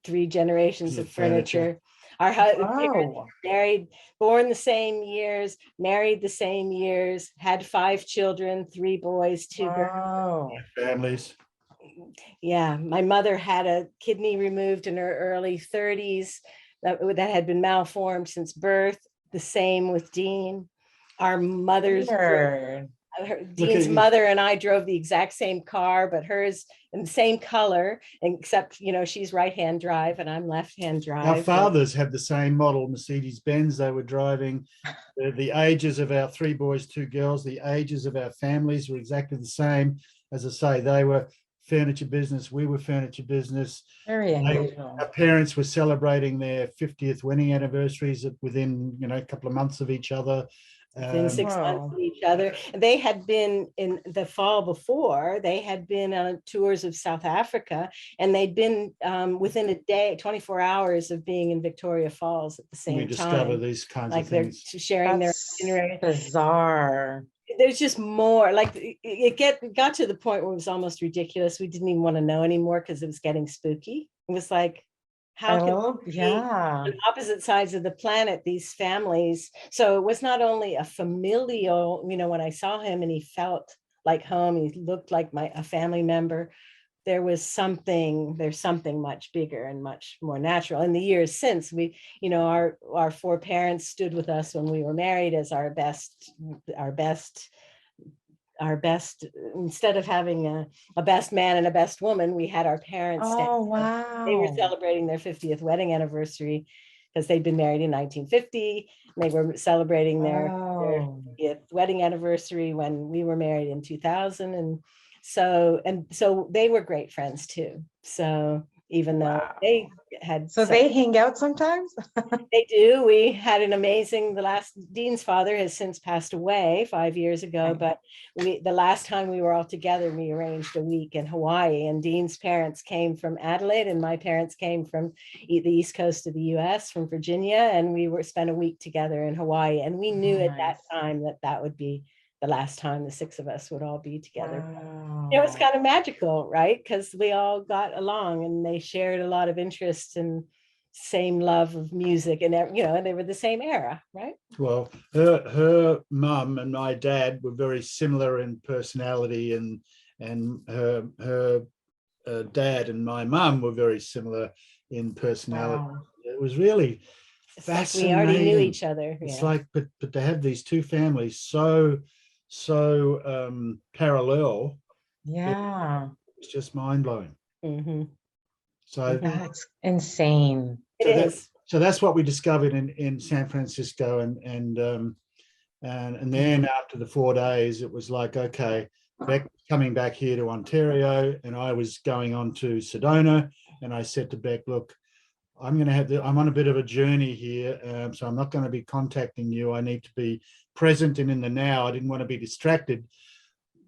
S3: 3 generations of furniture. Our parents married, born the same years, married the same years, had 5 children, 3 boys, 2 girls.
S2: Families.
S3: Yeah, my mother had a kidney removed in her early 30s that had been malformed since birth. The same with Dean. Our mothers, Dean's mother and I drove the exact same car, but hers in the same color, except, she's right-hand drive and I'm left-hand drive.
S2: Our fathers had the same model Mercedes-Benz they were driving. The ages of our 3 boys, 2 girls, the ages of our families were exactly the same. As I say, they were furniture business, we were furniture business.
S1: Very unusual.
S2: Our parents were celebrating their 50th wedding anniversaries within a couple of months of each other.
S3: Within 6 months of each other. They had been in the fall before, they had been on tours of South Africa, and they'd been within a day, 24 hours of being in Victoria Falls at the same time. We
S2: discover these kinds of things.
S3: They're sharing their itinerary.
S1: Bizarre.
S3: There's just more, like it got to the point where it was almost ridiculous. We didn't even want to know anymore because it was getting spooky. It was like, how can on opposite sides of the planet, these families? So it was not only a familial, when I saw him and he felt like home, he looked like a family member. There's something much bigger and much more natural. In the years since, we, our 4 parents stood with us when we were married as our best, instead of having a best man and a best woman, we had our parents.
S1: Oh, wow.
S3: They were celebrating their 50th wedding anniversary because they'd been married in 1950. And they were celebrating their 50th wedding anniversary when we were married in 2000. And so they were great friends too. So even though had.
S1: So they hang out sometimes?
S3: They do. We had an amazing, Dean's father has since passed away 5 years ago, but the last time we were all together, we arranged a week in Hawaii, and Dean's parents came from Adelaide and my parents came from the East Coast of the US, from Virginia, and we spent a week together in Hawaii, and we knew at that time that would be the last time the six of us would all be together.
S1: Wow.
S3: It was kind of magical, right? Because we all got along and they shared a lot of interest and same love of music, and and they were the same era, right?
S2: Well, her mum and my dad were very similar in personality, and her dad and my mum were very similar in personality.
S1: Wow.
S2: It was really
S3: It's
S2: fascinating.
S3: like we already knew each other.
S2: It's like, but to have these two families so parallel,
S1: Yeah.
S2: it's just mind blowing.
S3: Mm-hmm.
S2: So
S1: that's insane.
S2: So that's what we discovered in San Francisco, and then after the 4 days, it was like, okay, Beck coming back here to Ontario, and I was going on to Sedona, and I said to Beck, look, I'm on a bit of a journey here, so I'm not going to be contacting you. I need to be present and in the now. I didn't want to be distracted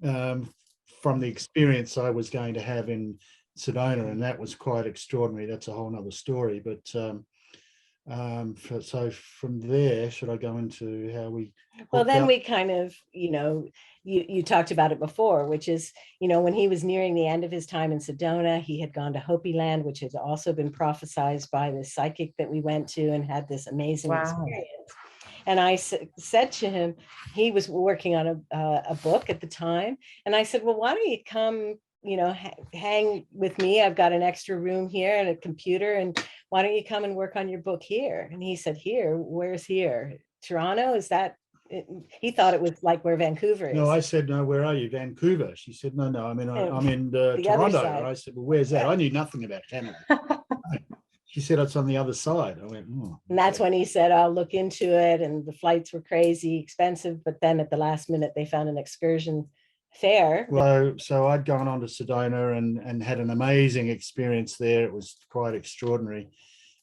S2: from the experience I was going to have in Sedona, and that was quite extraordinary. That's a whole nother story. But so from there, should I go into how we?
S3: Well, then we kind of, you talked about it before, which is, when he was nearing the end of his time in Sedona, he had gone to Hopi Land, which had also been prophesized by this psychic that we went to and had this amazing experience. And I said to him, he was working on a book at the time. And I said, well, why don't you come, hang with me? I've got an extra room here and a computer. And why don't you come and work on your book here? And he said, here, where's here? Toronto? Is that? He thought it was like where Vancouver is.
S2: No, I said, no, where are you? Vancouver. She said, no, I'm in Toronto. And I said, well, where's that? I knew nothing about Canada. She said, it's on the other side. I went, oh.
S3: And that's when he said, I'll look into it. And the flights were crazy expensive. But then at the last minute, they found an excursion fare.
S2: Well, so I'd gone on to Sedona and had an amazing experience there. It was quite extraordinary.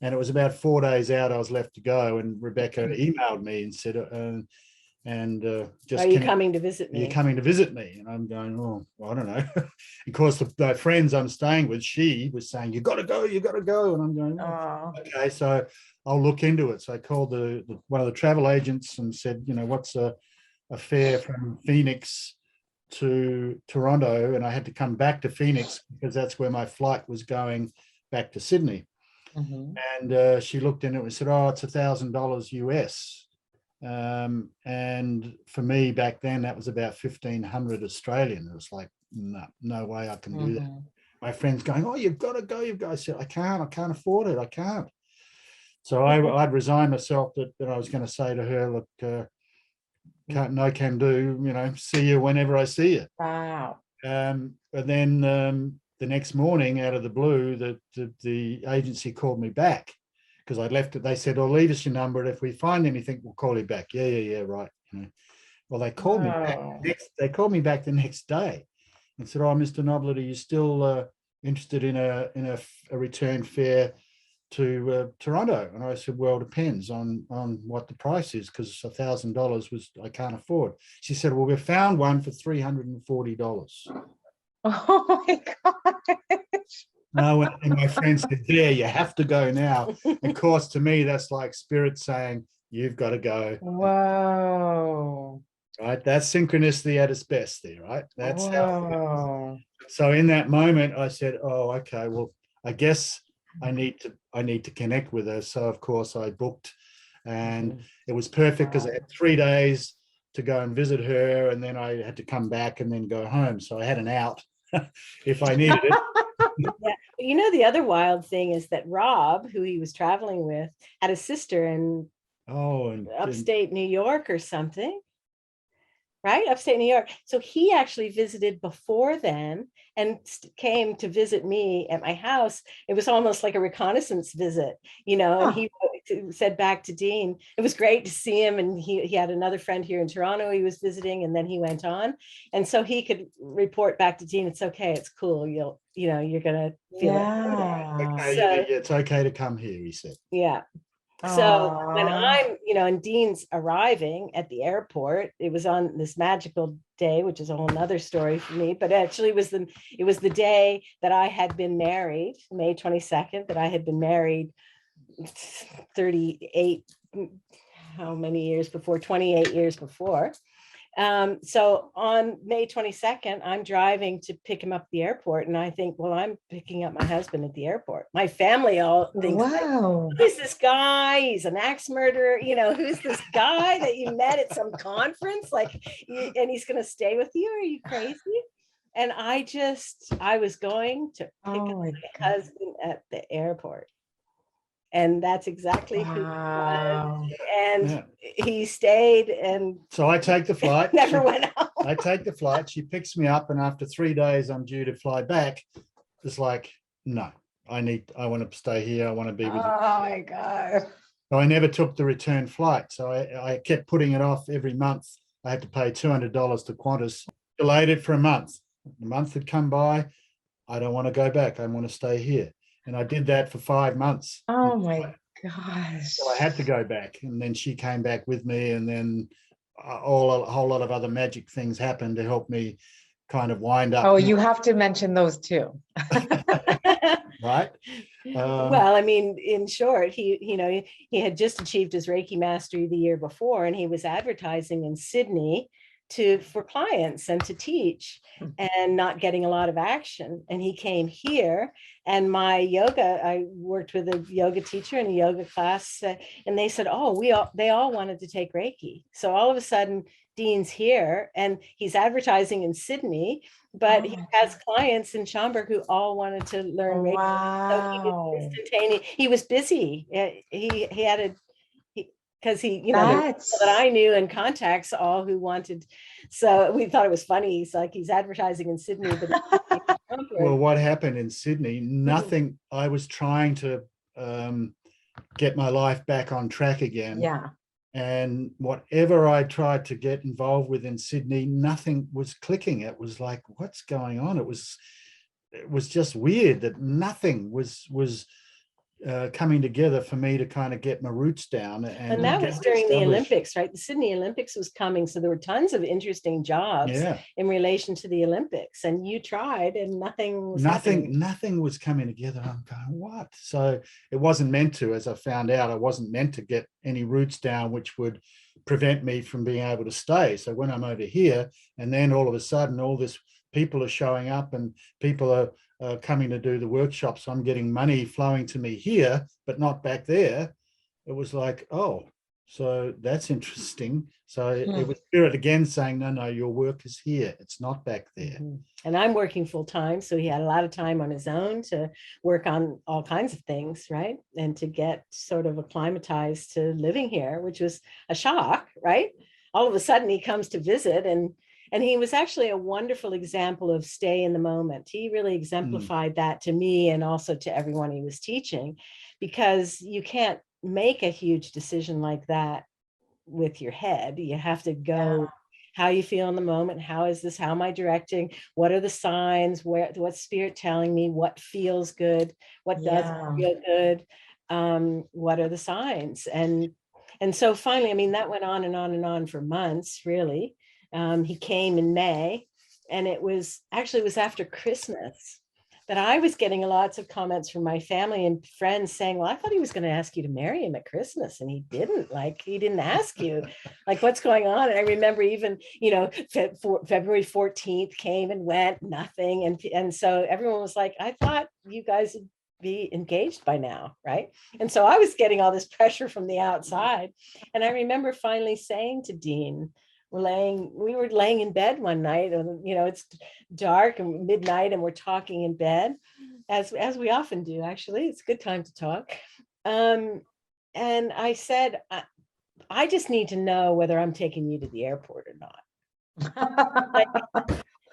S2: And it was about 4 days out, I was left to go. And Rebecca emailed me and said,
S3: are you coming to visit me?
S2: You're coming to visit me. And I'm going, oh, well, I don't know. Of course, the friends I'm staying with, she was saying, you got to go. And I'm going, oh, okay, so I'll look into it. So I called one of the travel agents and said, what's a fare from Phoenix to Toronto? And I had to come back to Phoenix because that's where my flight was going back to Sydney.
S1: Mm-hmm.
S2: And she looked into it and said, oh, it's $1,000 US. And for me back then, that was about 1,500 Australian. It was like, no way I can do that. My friend's going, oh, you've got to go. I said, I can't afford it. I can't. So I'd resigned myself that I was going to say to her, look, can do, see you whenever I see you.
S1: Wow.
S2: And then the next morning, out of the blue, the agency called me back because I'd left it. They said, "Oh, leave us your number, and if we find anything, we'll call you back." Yeah, right. Well, they called me back. They called me back the next day and said, "Oh, Mr. Noblet, are you still interested in a return fare to Toronto?" And I said, "Well, depends on what the price is, because $1,000 I can't afford." She said, "Well, we found one for $340.
S1: Oh my gosh.
S2: No, and my friend said, "There, you have to go now." Of course, to me, that's like spirit saying, "You've got to go."
S1: Whoa.
S2: Right? That's synchronicity at its best there, right? That's
S1: Whoa.
S2: So in that moment, I said, "Oh, okay, well, I guess I need to connect with her." So of course I booked, and it was perfect because I had 3 days to go and visit her, and then I had to come back and then go home. So I had an out if I needed it.
S3: Yeah. The other wild thing is that Rob, who he was traveling with, had a sister in upstate New York or something. Right? Upstate New York. So he actually visited before then and came to visit me at my house. It was almost like a reconnaissance visit, and said back to Dean, it was great to see him. And he had another friend here in Toronto he was visiting, and then he went on. And so he could report back to Dean, it's okay, it's cool. You're going to feel it.
S2: Okay,
S3: So,
S2: it's okay to come here, he said.
S3: Yeah. So when I'm, and Dean's arriving at the airport, it was on this magical day, which is a whole nother story for me, but actually it was the day that I had been married, May 22nd, that I had been married 38, how many years before, 28 years before. So on May 22nd, I'm driving to pick him up at the airport. And I think, well, I'm picking up my husband at the airport. My family all thinks,
S1: wow,
S3: who's this guy? He's an axe murderer. Who's this guy that you met at some conference? And he's going to stay with you? Are you crazy? And I was going to pick up my husband at the airport. And that's exactly who he was. And he stayed. And
S2: so I take the flight.
S3: Never went home.
S2: I take the flight. She picks me up. And after 3 days, I'm due to fly back. It's like, no, I want to stay here. I want to be with you.
S1: Oh my God.
S2: So I never took the return flight. So I kept putting it off every month. I had to pay $200 to Qantas. Delayed it for a month. The month had come by. I don't want to go back. I want to stay here. And I did that for 5 months.
S1: Oh my gosh.
S2: So I had to go back. And then she came back with me. And then a whole lot of other magic things happened to help me kind of wind up.
S1: Oh, you have to mention those too.
S2: Right.
S3: Well, I mean, in short, he had just achieved his Reiki mastery the year before, and he was advertising in Sydney for clients and to teach, and not getting a lot of action. And he came here, and I worked with a yoga teacher in a yoga class, and they said, they all wanted to take Reiki. So all of a sudden, Dean's here, and he's advertising in Sydney, but he has clients in Schaumburg who all wanted to learn Reiki.
S1: Wow.
S3: So he was busy. Because the people that I knew and contacts all who wanted. So we thought it was funny. He's advertising in Sydney. But
S2: well, what happened in Sydney, nothing, I was trying to get my life back on track again.
S1: Yeah.
S2: And whatever I tried to get involved with in Sydney, nothing was clicking. It was like, what's going on? It was just weird that nothing was coming together for me to kind of get my roots down.
S3: And that was during the Olympics, right? The Sydney Olympics was coming. So there were tons of interesting jobs in relation to the Olympics. And you tried, and nothing was
S2: coming together. I'm going, what? So it wasn't meant to, as I found out, I wasn't meant to get any roots down, which would prevent me from being able to stay. So when I'm over here, and then all of a sudden, all this people are showing up, and people are coming to do the workshops. I'm getting money flowing to me here, but not back there. It was like, oh, so that's interesting. So it was Spirit again saying, no, your work is here. It's not back there.
S3: And I'm working full time. So he had a lot of time on his own to work on all kinds of things, right? And to get sort of acclimatized to living here, which was a shock, right? All of a sudden he comes to visit, and he was actually a wonderful example of stay in the moment. He really exemplified that to me, and also to everyone he was teaching, because you can't make a huge decision like that with your head. You have to go, how you feel in the moment. How is this? How am I directing? What are the signs? What's Spirit telling me? What feels good? What doesn't feel good? What are the signs? And so finally, I mean, that went on and on and on for months, really. He came in May, and it was after Christmas that I was getting lots of comments from my family and friends saying, well, I thought he was going to ask you to marry him at Christmas, and he didn't. He didn't ask you, what's going on? And I remember even, February 14th came and went, nothing. And so everyone was like, I thought you guys would be engaged by now, right? And so I was getting all this pressure from the outside. And I remember finally saying to Dean, we were laying in bed one night, and it's dark and midnight, and we're talking in bed, as we often do. Actually, it's a good time to talk. And I said, I just need to know whether I'm taking you to the airport or not.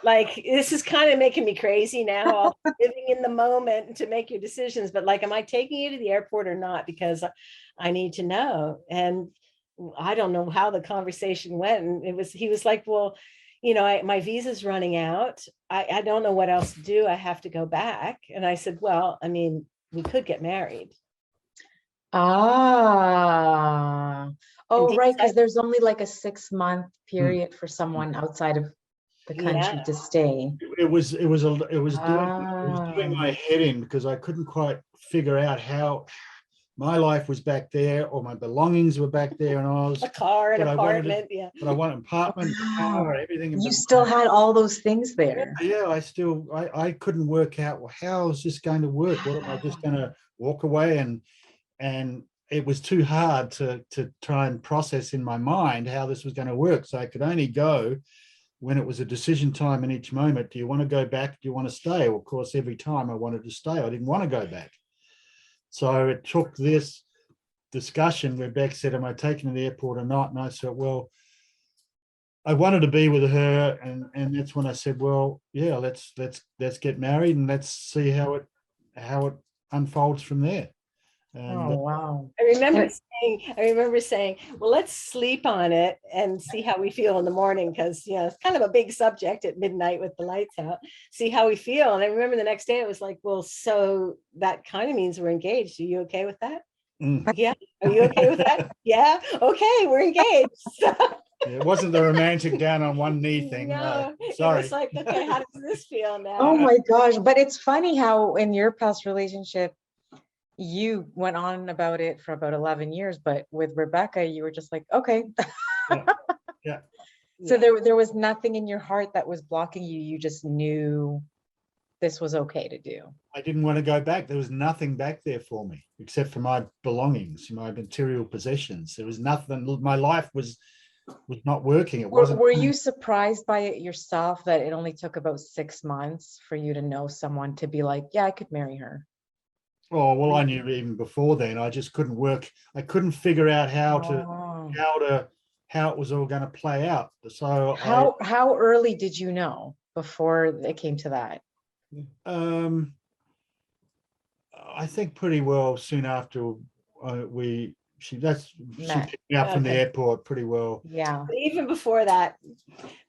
S3: like, this is kind of making me crazy now, all living in the moment to make your decisions. But like, am I taking you to the airport or not? Because I need to know. And I don't know how the conversation went. And he was like, well, my visa's running out. I don't know what else to do. I have to go back. And I said, well, I mean, we could get married.
S1: Ah, oh, right, because there's only like a 6-month period for someone outside of the country to stay.
S2: It was doing my head in, because I couldn't quite figure out how my life was back there, or my belongings were back there, and I was
S3: a car, an apartment,
S2: but I want an apartment, car, everything.
S1: You still had all those things there.
S2: Yeah, I couldnn't work out, well, how is this going to work? What am I just going to walk away? And it was too hard to try and process in my mind how this was going to work. So I could only go when it was a decision time in each moment. Do you want to go back? Do you want to stay? Well, of course, every time I wanted to stay. I didn't want to go back. So it took this discussion where Beck said, am I taking to the airport or not? And I said, well, I wanted to be with her. And that's when I said, well, yeah, let's get married and let's see how it unfolds from there. And,
S1: oh, wow.
S3: I remember saying, well, let's sleep on it and see how we feel in the morning. Cause it's kind of a big subject at midnight with the lights out, see how we feel. And I remember the next day it was like, well, so that kind of means we're engaged. Are you okay with that? Yeah. Are you okay with that? Yeah. Okay. We're engaged.
S2: It wasn't the romantic down on one knee thing.
S3: No,
S2: sorry.
S3: It was like, okay, how does this feel now?
S1: Oh my gosh. But it's funny how in your past relationship, you went on about it for about 11 years, but with Rebecca, you were just like, okay.
S2: Yeah.
S1: So there was nothing in your heart that was blocking you. You just knew this was okay to do.
S2: I didn't want to go back. There was nothing back there for me except for my belongings, my material possessions. There was nothing. My life was not working. It wasn't.
S1: Were you surprised by it yourself that it only took about 6 months for you to know someone to be like, yeah, I could marry her?
S2: Oh, well, I knew even before then. I just couldn't work. I couldn't figure out how it was all going to play out. So
S1: how early did you know before it came to that?
S2: I think pretty well soon after she picked me up from the airport pretty well.
S1: Yeah.
S3: But even before that,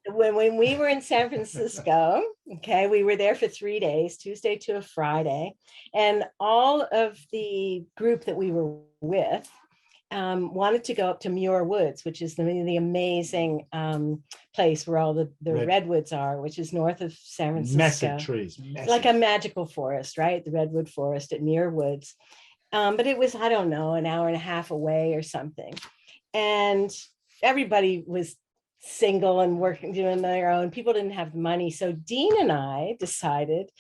S3: when we were in San Francisco, okay, we were there for 3 days, Tuesday to a Friday, and all of the group that we were with wanted to go up to Muir Woods, which is the amazing place where all the redwoods are, which is north of San Francisco.
S2: Massive trees. Massive.
S3: Like a magical forest, right? The redwood forest at Muir Woods. But it was, I don't know, an hour and a half away or something. And everybody was single and working, doing their own. People didn't have the money. So Dean and I decided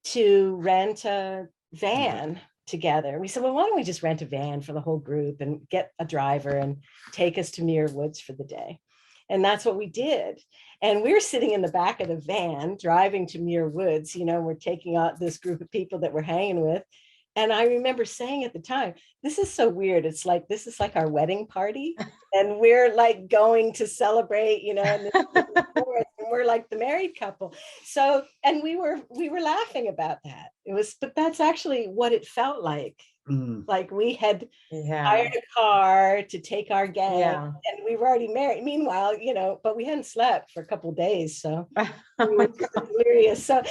S3: to rent a van together. We said, well, why don't we just rent a van for the whole group and get a driver and take us to Muir Woods for the day? And that's what we did. And we were sitting in the back of the van driving to Muir Woods. We're taking out this group of people that we're hanging with. And I remember saying at the time, this is so weird. It's like, this is like our wedding party. And we're like going to celebrate, and we're like the married couple. So, and we were laughing about that. But that's actually what it felt like. Like we had hired a car to take our gang and we were already married. Meanwhile, but we hadn't slept for a couple of days. So we were delirious. So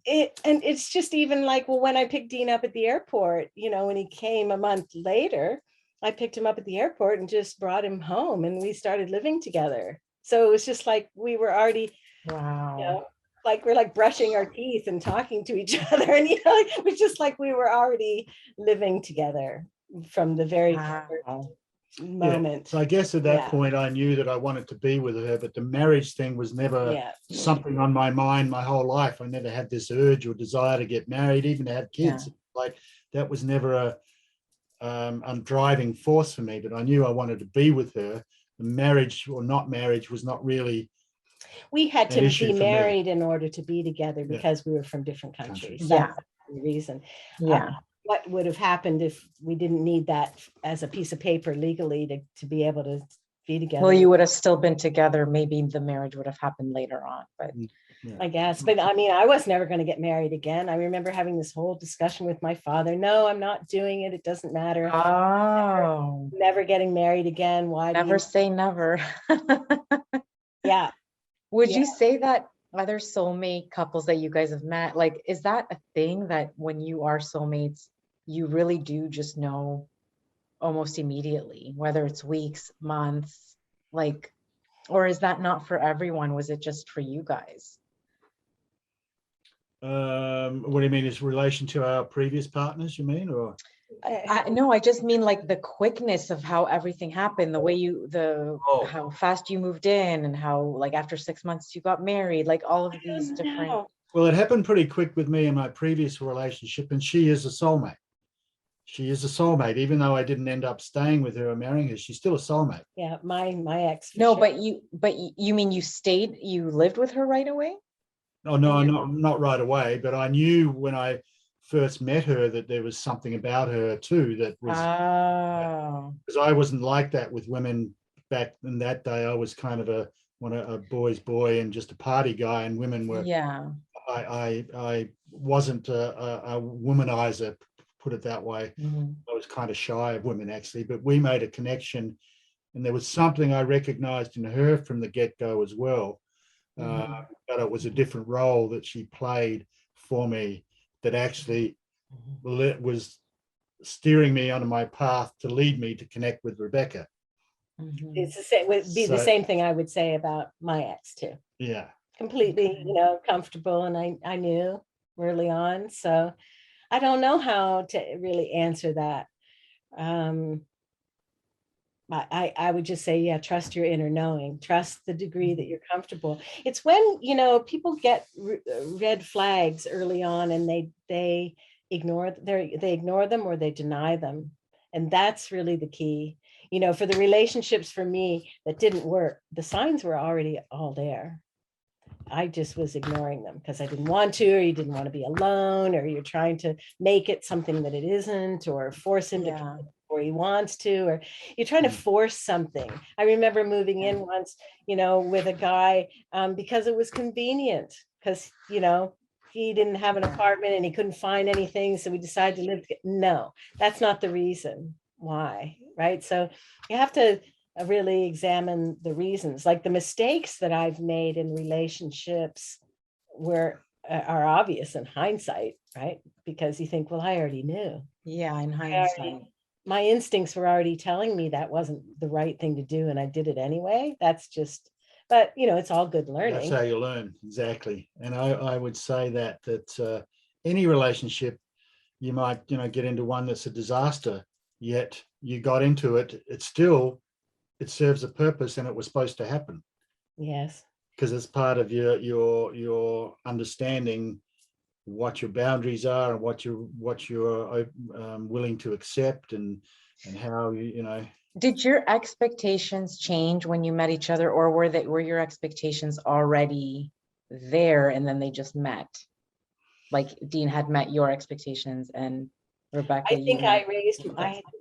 S3: it's just even like, well, when I picked Dean up at the airport, when he came a month later, I picked him up at the airport and just brought him home and we started living together. So it was just like we were already, like we're like brushing our teeth and talking to each other. And, it was just like we were already living together from the very moment.
S2: So I guess at that point, I knew that I wanted to be with her, but the marriage thing was never something on my mind my whole life. I never had this urge or desire to get married, even to have kids. Like that was never a driving force for me, but I knew I wanted to be with her. The marriage or not marriage was not really.
S3: We had to be married in order to be together because we were from different countries. That's the reason. What would have happened if we didn't need that as a piece of paper legally to be able to be together?
S1: Well, you would have still been together. Maybe the marriage would have happened later on, but
S3: I guess. But I mean, I was never going to get married again. I remember having this whole discussion with my father. No, I'm not doing it. It doesn't matter.
S1: Oh,
S3: never getting married again. Why?
S1: Never say never.
S3: Yeah.
S1: Would
S3: Yeah.
S1: you say that other soulmate couples that you guys have met, like, is that a thing that when you are soulmates, you really do just know almost immediately, whether it's weeks, months, like, or is that not for everyone? Was it just for you guys?
S2: What do you mean? Is relation to our previous partners, you mean, or?
S1: No, I just mean like the quickness of how everything happened, the way you, how fast you moved in, and how like after 6 months you got married, like all of these different.
S2: Well, it happened pretty quick with me in my previous relationship, and she is a soulmate. She is a soulmate, even though I didn't end up staying with her or marrying her. She's still a soulmate.
S3: Yeah, my ex.
S1: No, sure. but you mean you lived with her right away?
S2: Oh no, not right away, but I knew when I first met her that there was something about her too that was, because I wasn't like that with women back in that day. I was kind of a boy's boy and just a party guy, and women were, I wasn't a womanizer, put it that way. I was kind of shy of women actually, but we made a connection, and there was something I recognized in her from the get-go as well. But it was a different role that she played for me that actually was steering me onto my path to lead me to connect with Rebecca.
S3: It's the same, would be the same thing I would say about my ex too.
S2: Yeah.
S3: Completely, comfortable, and I knew early on. So I don't know how to really answer that. I would just say, yeah, trust your inner knowing, trust the degree that you're comfortable. It's when, people get red flags early on and they ignore them or they deny them. And that's really the key. For the relationships for me that didn't work, the signs were already all there. I just was ignoring them because I didn't want to, or you didn't want to be alone, or you're trying to make it something that it isn't, or force him to, or he wants to, or you're trying to force something. I remember moving in once, with a guy because it was convenient, because, he didn't have an apartment and he couldn't find anything. So we decided to live together. No, that's not the reason why, right? So you have to really examine the reasons. Like the mistakes that I've made in relationships are obvious in hindsight, right? Because you think, well, I already knew.
S1: Yeah, in hindsight.
S3: My instincts were already telling me that wasn't the right thing to do, and I did it anyway. That's just, but it's all good learning.
S2: That's how you learn, exactly. And I would say that any relationship, you might get into one that's a disaster, yet you got into it. It serves a purpose, and it was supposed to happen.
S3: Yes,
S2: because it's part of your understanding what your boundaries are and what you're willing to accept, and how you.
S1: Did your expectations change when you met each other, or were your expectations already there and then they just met? Like Dean had met your expectations and Rebecca,
S3: I think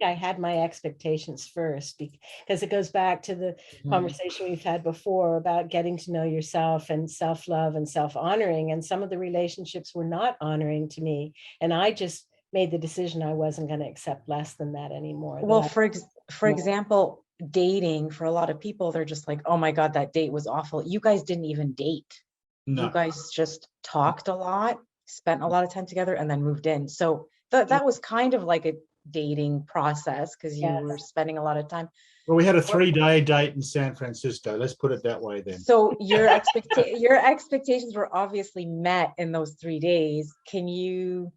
S3: I had my expectations first, because it goes back to the conversation we've had before about getting to know yourself and self-love and self-honoring. And some of the relationships were not honoring to me. And I just made the decision I wasn't going to accept less than that anymore.
S1: Well, for example, dating, for a lot of people, they're just like, oh my God, that date was awful. You guys didn't even date. No. You guys just talked a lot, spent a lot of time together, and then moved in. So that was kind of like a dating process, because you were spending a lot of time.
S2: Well, we had a 3-day date in San Francisco. Let's put it that way then.
S1: So your expectations were obviously met in those 3 days. Can you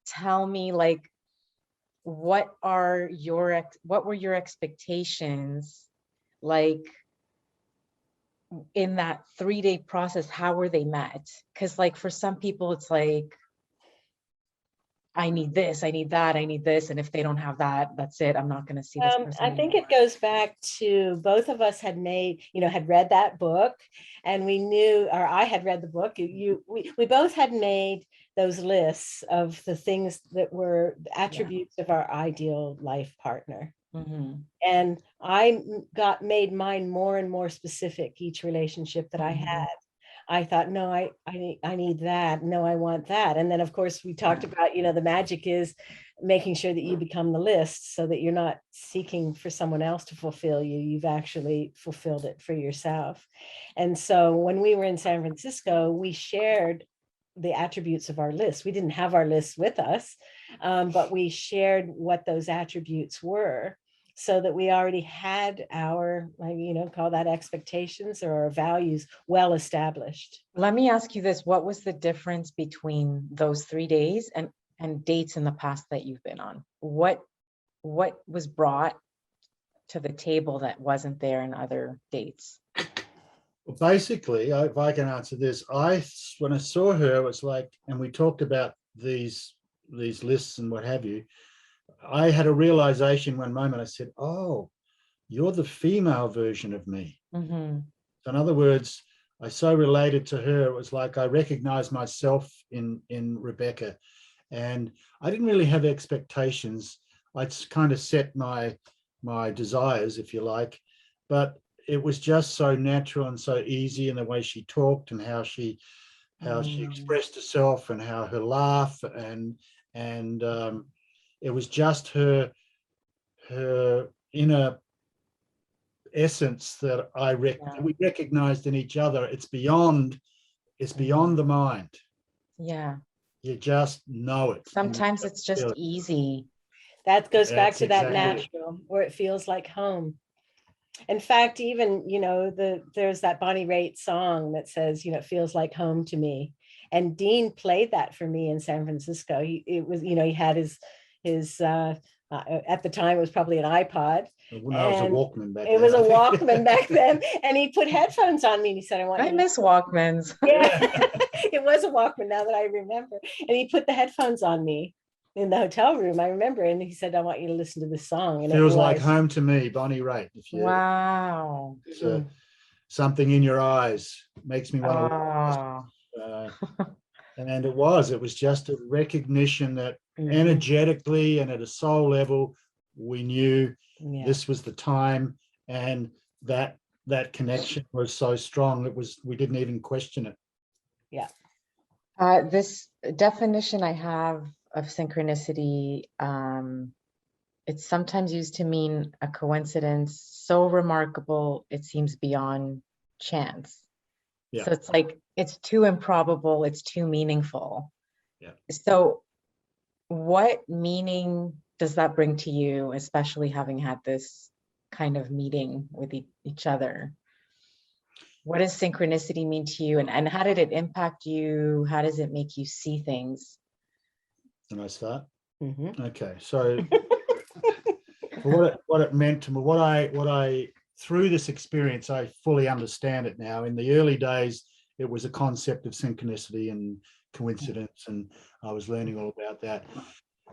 S1: tell me, like, what were your expectations, like, in that 3-day process? How were they met? Because like for some people it's like, I need this, I need that, I need this, and if they don't have that, that's it, I'm not going to see this person
S3: I think it goes back to both of us had read that book, and we knew, or I had read the book. We both had made those lists of the things that were attributes of our ideal life partner. And I made mine more and more specific each relationship that I had. I thought, no, I need that. No, I want that. And then of course we talked about, the magic is making sure that you become the list so that you're not seeking for someone else to fulfill you. You've actually fulfilled it for yourself. And so when we were in San Francisco, we shared the attributes of our list. We didn't have our list with us, but we shared what those attributes were, so that we already had our, call that expectations or our values well established.
S1: Let me ask you this. What was the difference between those 3 days and dates in the past that you've been on? What was brought to the table that wasn't there in other dates?
S2: Well, basically, if I can answer this, when I saw her, it was like, and we talked about these lists and what have you, I had a realization one moment. I said, oh, you're the female version of me.
S1: Mm-hmm.
S2: So in other words, I so related to her. It was like I recognized myself in Rebecca, and I didn't really have expectations. I'd kind of set my desires, if you like, but it was just so natural and so easy in the way she talked and how she expressed herself and how her laugh and it was just her inner essence that we recognized in each other. It's beyond the mind.
S1: Yeah.
S2: You just know it.
S1: Sometimes it's just easy.
S3: That goes back to that natural, where it feels like home. In fact, even, there's that Bonnie Raitt song that says, it feels like home to me. And Dean played that for me in San Francisco. He had his at the time, it was probably an iPod.
S2: No, it was a Walkman back then.
S3: It was a Walkman back then. And he put headphones on me and he said,
S1: I miss Walkmans.
S3: Yeah, it was a Walkman now that I remember. And he put the headphones on me in the hotel room, I remember, and he said, I want you to listen to this song. And
S2: Feels Like Home to Me, Bonnie Raitt.
S1: Wow.
S2: Something in your eyes makes me want to and it was just a recognition that energetically and at a soul level, we knew this was the time, and that connection was so strong. We didn't even question it.
S3: Yeah.
S1: This definition I have of synchronicity, it's sometimes used to mean a coincidence so remarkable it seems beyond chance. So it's like it's too improbable, it's too meaningful. So what meaning does that bring to you, especially having had this kind of meeting with each other? What does synchronicity mean to you, and how did it impact you? How does it make you see things?
S2: Can I start? Okay, so what it meant to me, what I through this experience, I fully understand it now. In the early days, it was a concept of synchronicity and coincidence, and I was learning all about that.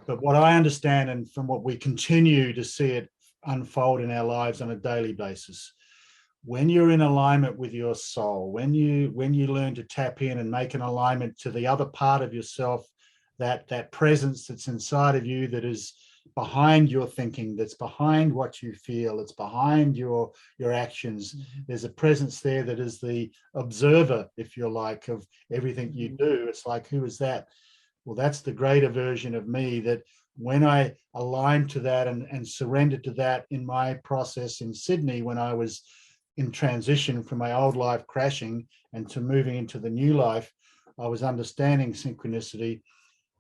S2: But what I understand, and from what we continue to see it unfold in our lives on a daily basis, when you're in alignment with your soul, when you learn to tap in and make an alignment to the other part of yourself, that presence that's inside of you, that is behind your thinking, that's behind what you feel, it's behind your actions. There's a presence there that is the observer, if you like, of everything you do. It's like, who is that? Well, that's the greater version of me, that when I aligned to that and surrendered to that in my process in Sydney, when I was in transition from my old life crashing and to moving into the new life, I was understanding synchronicity.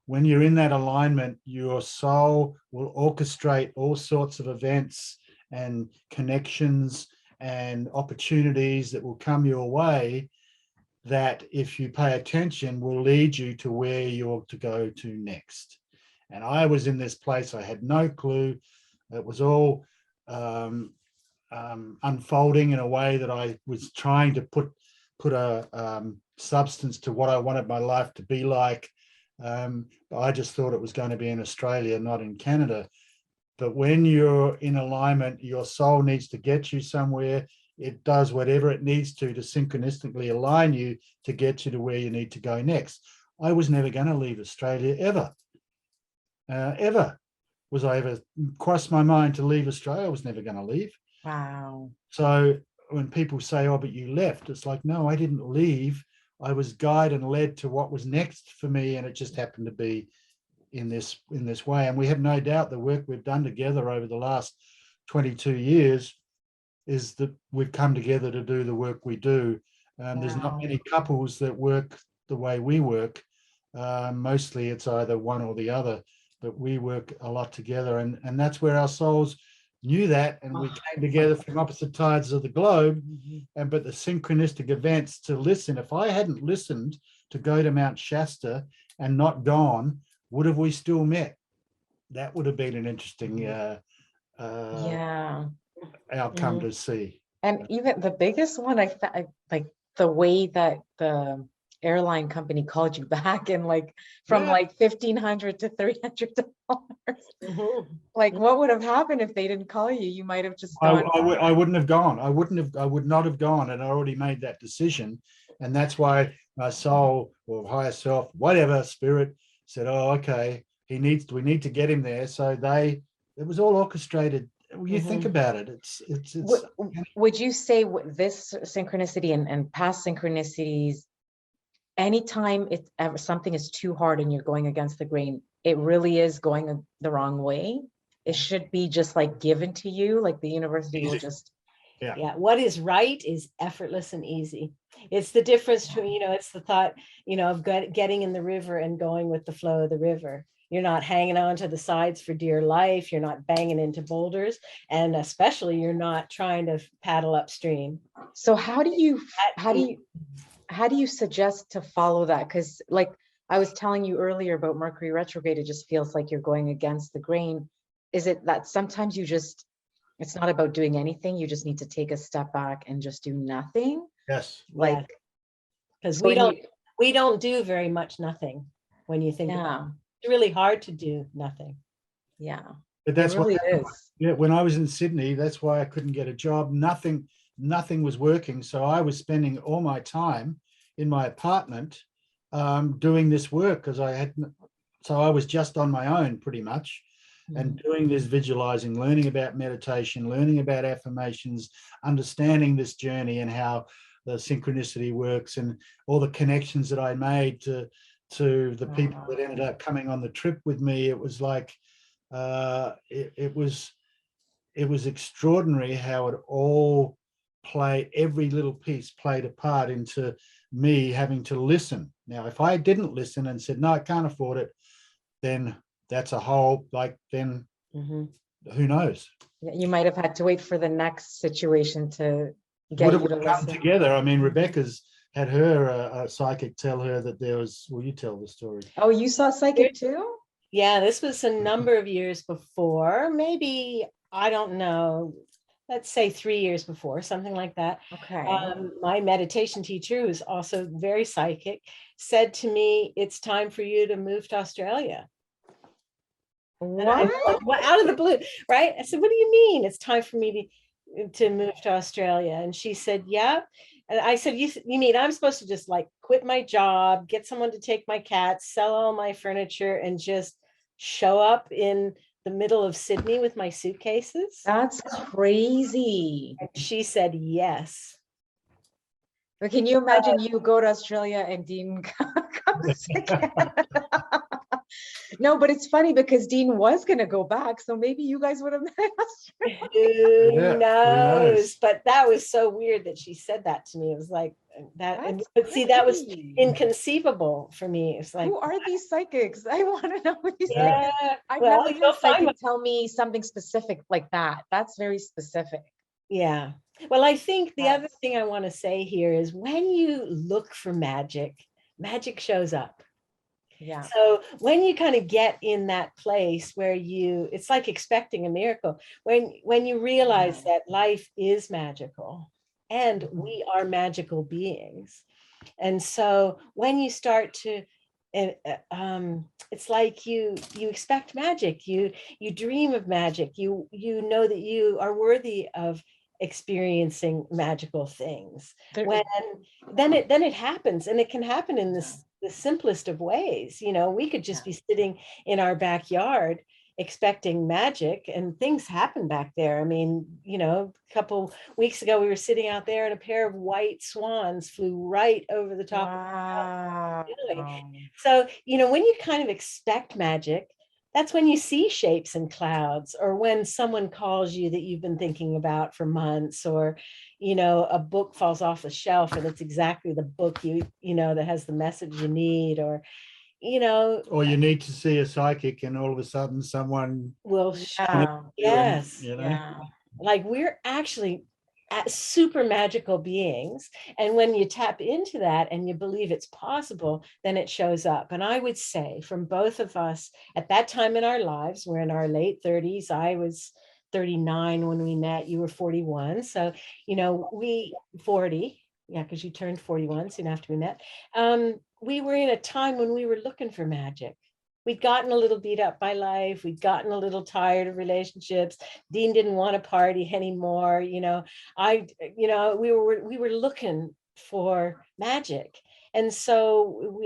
S2: When you're in that alignment, your soul will orchestrate all sorts of events and connections and opportunities that will come your way, that if you pay attention will lead you to where you're to go to next. And I was in this place, I had no clue. It was all unfolding in a way that I was trying to put a substance to what I wanted my life to be like. I just thought it was going to be in Australia, not in Canada. But when you're in alignment, your soul needs to get you somewhere. It does whatever it needs to synchronistically align you to get you to where you need to go next. I was never going to leave Australia, ever. Ever. Was I ever crossed my mind to leave Australia? I was never going to leave.
S1: Wow.
S2: So when people say, oh, but you left, it's like, no, I didn't leave. I was guided and led to what was next for me, and it just happened to be in this way. And we have no doubt the work we've done together over the last 22 years is that we've come together to do the work we do. There's not many couples that work the way we work. Mostly it's either one or the other, but we work a lot together, and that's where our souls knew that, and we came together from opposite sides of the globe. But the synchronistic events to listen, if I hadn't listened to go to Mount Shasta and not gone, would have we still met? That would have been an interesting outcome to see.
S1: And even the biggest one, I like the way that the airline company called you back in from like $1,500 to $300. Like, what would have happened if they didn't call you? You might have just gone.
S2: I wouldn't have gone. I would not have gone, and I already made that decision. And that's why my soul or higher self, whatever, spirit said, oh, okay, we need to get him there. So it was all orchestrated. You think about it, it's
S1: would you say this synchronicity and past synchronicities, anytime something is too hard and you're going against the grain, it really is going the wrong way? It should be just like given to you, like the university will just.
S3: Yeah. What is right is effortless and easy. It's the difference between, it's the thought, of getting in the river and going with the flow of the river. You're not hanging on to the sides for dear life. You're not banging into boulders. And especially you're not trying to paddle upstream.
S1: So how do you suggest to follow that? Because like I was telling you earlier about Mercury retrograde, it just feels like you're going against the grain. Is it that sometimes it's not about doing anything, you just need to take a step back and just do nothing?
S2: Yes.
S3: Like, because we don't do very much nothing when you think about it. It's really hard to do nothing.
S1: Yeah.
S2: But that's
S1: what it is.
S2: Yeah, when I was in Sydney, that's why I couldn't get a job. Nothing was working. So I was spending all my time in my apartment doing this work because I was just on my own pretty much. And doing this visualizing, learning about meditation, learning about affirmations, understanding this journey and how the synchronicity works, and all the connections that I made to the people that ended up coming on the trip with me. It was like it was extraordinary how it all every little piece played a part into me having to listen. Now, if I didn't listen and said, no, I can't afford it, then that's a whole, then who knows?
S1: Yeah, you might have had to wait for the next situation to get you to
S2: come
S1: listen
S2: together. I mean, Rebecca's had her a psychic tell her that there was. Will you tell the story?
S1: Oh, you saw a psychic too?
S3: Yeah, this was a number of years before. Maybe, I don't know. Let's say 3 years before, something like that.
S1: Okay.
S3: My meditation teacher, who's also very psychic, said to me, "It's time for you to move to Australia."
S1: What?
S3: Out of the blue, right? I said, "What do you mean? It's time for me to move to Australia?" And she said, "Yeah." And I said, you mean I'm supposed to just quit my job, get someone to take my cats, sell all my furniture, and just show up in the middle of Sydney with my suitcases?
S1: That's crazy.
S3: And she said, yes.
S1: But can you imagine you go to Australia and Dean comes again? No, but it's funny because Dean was going to go back. So maybe you guys would have met in Australia.
S3: Who knows? But that was so weird that she said that to me. It was like that. But see, that was inconceivable for me. It's like,
S1: who are these psychics? I want to know who these
S3: psychics.
S1: I've never had a psychic tell me something specific like that. That's very specific.
S3: Yeah. Well, I think the other thing I want to say here is when you look for magic, magic shows up.
S1: Yeah.
S3: So when you kind of get in that place where it's like expecting a miracle, when you realize that life is magical and we are magical beings. And so when you start to, it's like you expect magic, you dream of magic, you know that you are worthy of experiencing magical things. Then it happens, and it can happen in the simplest of ways. We could just be sitting in our backyard expecting magic, and things happen back there. I mean, a couple weeks ago, we were sitting out there and a pair of white swans flew right over the top of the building. So, when you kind of expect magic, that's when you see shapes and clouds, or when someone calls you that you've been thinking about for months, or, a book falls off the shelf and it's exactly the book that has the message you need, or
S2: you need to see a psychic and all of a sudden someone
S3: will yes, like we're actually super magical beings, and when you tap into that and you believe it's possible, then it shows up. And I would say, from both of us at that time in our lives, we're in our late 30s. I was 39 when we met, you were 41, so we 40, because you turned 41 soon after we met. We were in a time when we were looking for magic. We'd gotten a little beat up by life. We'd gotten a little tired of relationships. Dean didn't want to party anymore. We were looking for magic. And so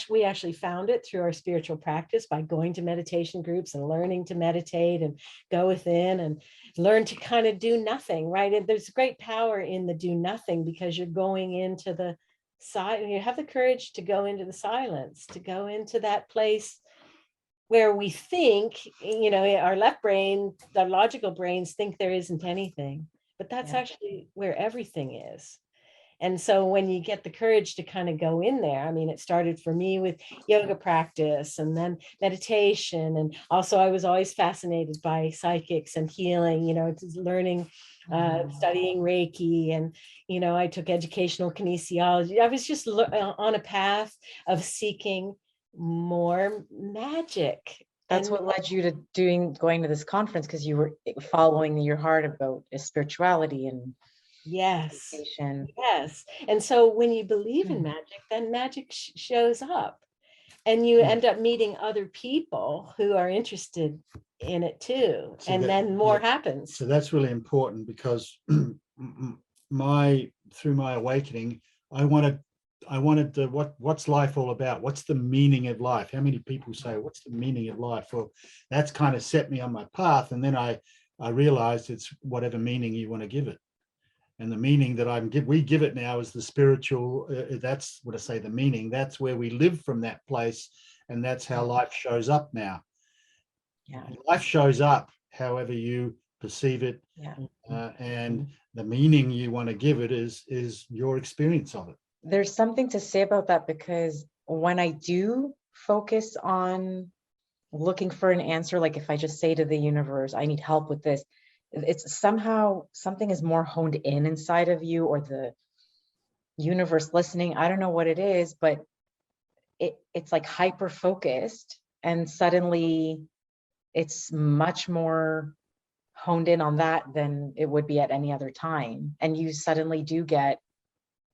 S3: we actually found it through our spiritual practice by going to meditation groups and learning to meditate and go within and learn to kind of do nothing, right? And there's great power in the do nothing, because you're going into the side, you have the courage to go into the silence, to go into that place where we think, our left brain, the logical brains think there isn't anything, but that's actually where everything is. And so when you get the courage to kind of go in there, I mean, it started for me with yoga practice and then meditation. And also I was always fascinated by psychics and healing, learning, studying Reiki. And, I took educational kinesiology. I was just on a path of seeking more magic.
S1: That's what led you to going to this conference, because you were following your heart about spirituality and
S3: yes.
S1: education.
S3: Yes. And so when you believe in magic, then magic shows up, and you end up meeting other people who are interested in it too. So then more happens.
S2: So that's really important, because through my awakening, I wanted what's life all about? What's the meaning of life? How many people say, what's the meaning of life? Well, that's kind of set me on my path. And then I realized it's whatever meaning you want to give it. And the meaning that we give it now is the spiritual, that's what I say, the meaning. That's where we live from that place. And that's how life shows up now.
S1: Yeah.
S2: Life shows up however you perceive it.
S1: Yeah.
S2: And the meaning you want to give it is your experience of it.
S1: There's something to say about that, because when I do focus on looking for an answer, like if I just say to the universe, I need help with this, it's somehow something is more honed in inside of you, or the universe listening. I don't know what it is, but it's like hyper focused, and suddenly it's much more honed in on that than it would be at any other time. And you suddenly do get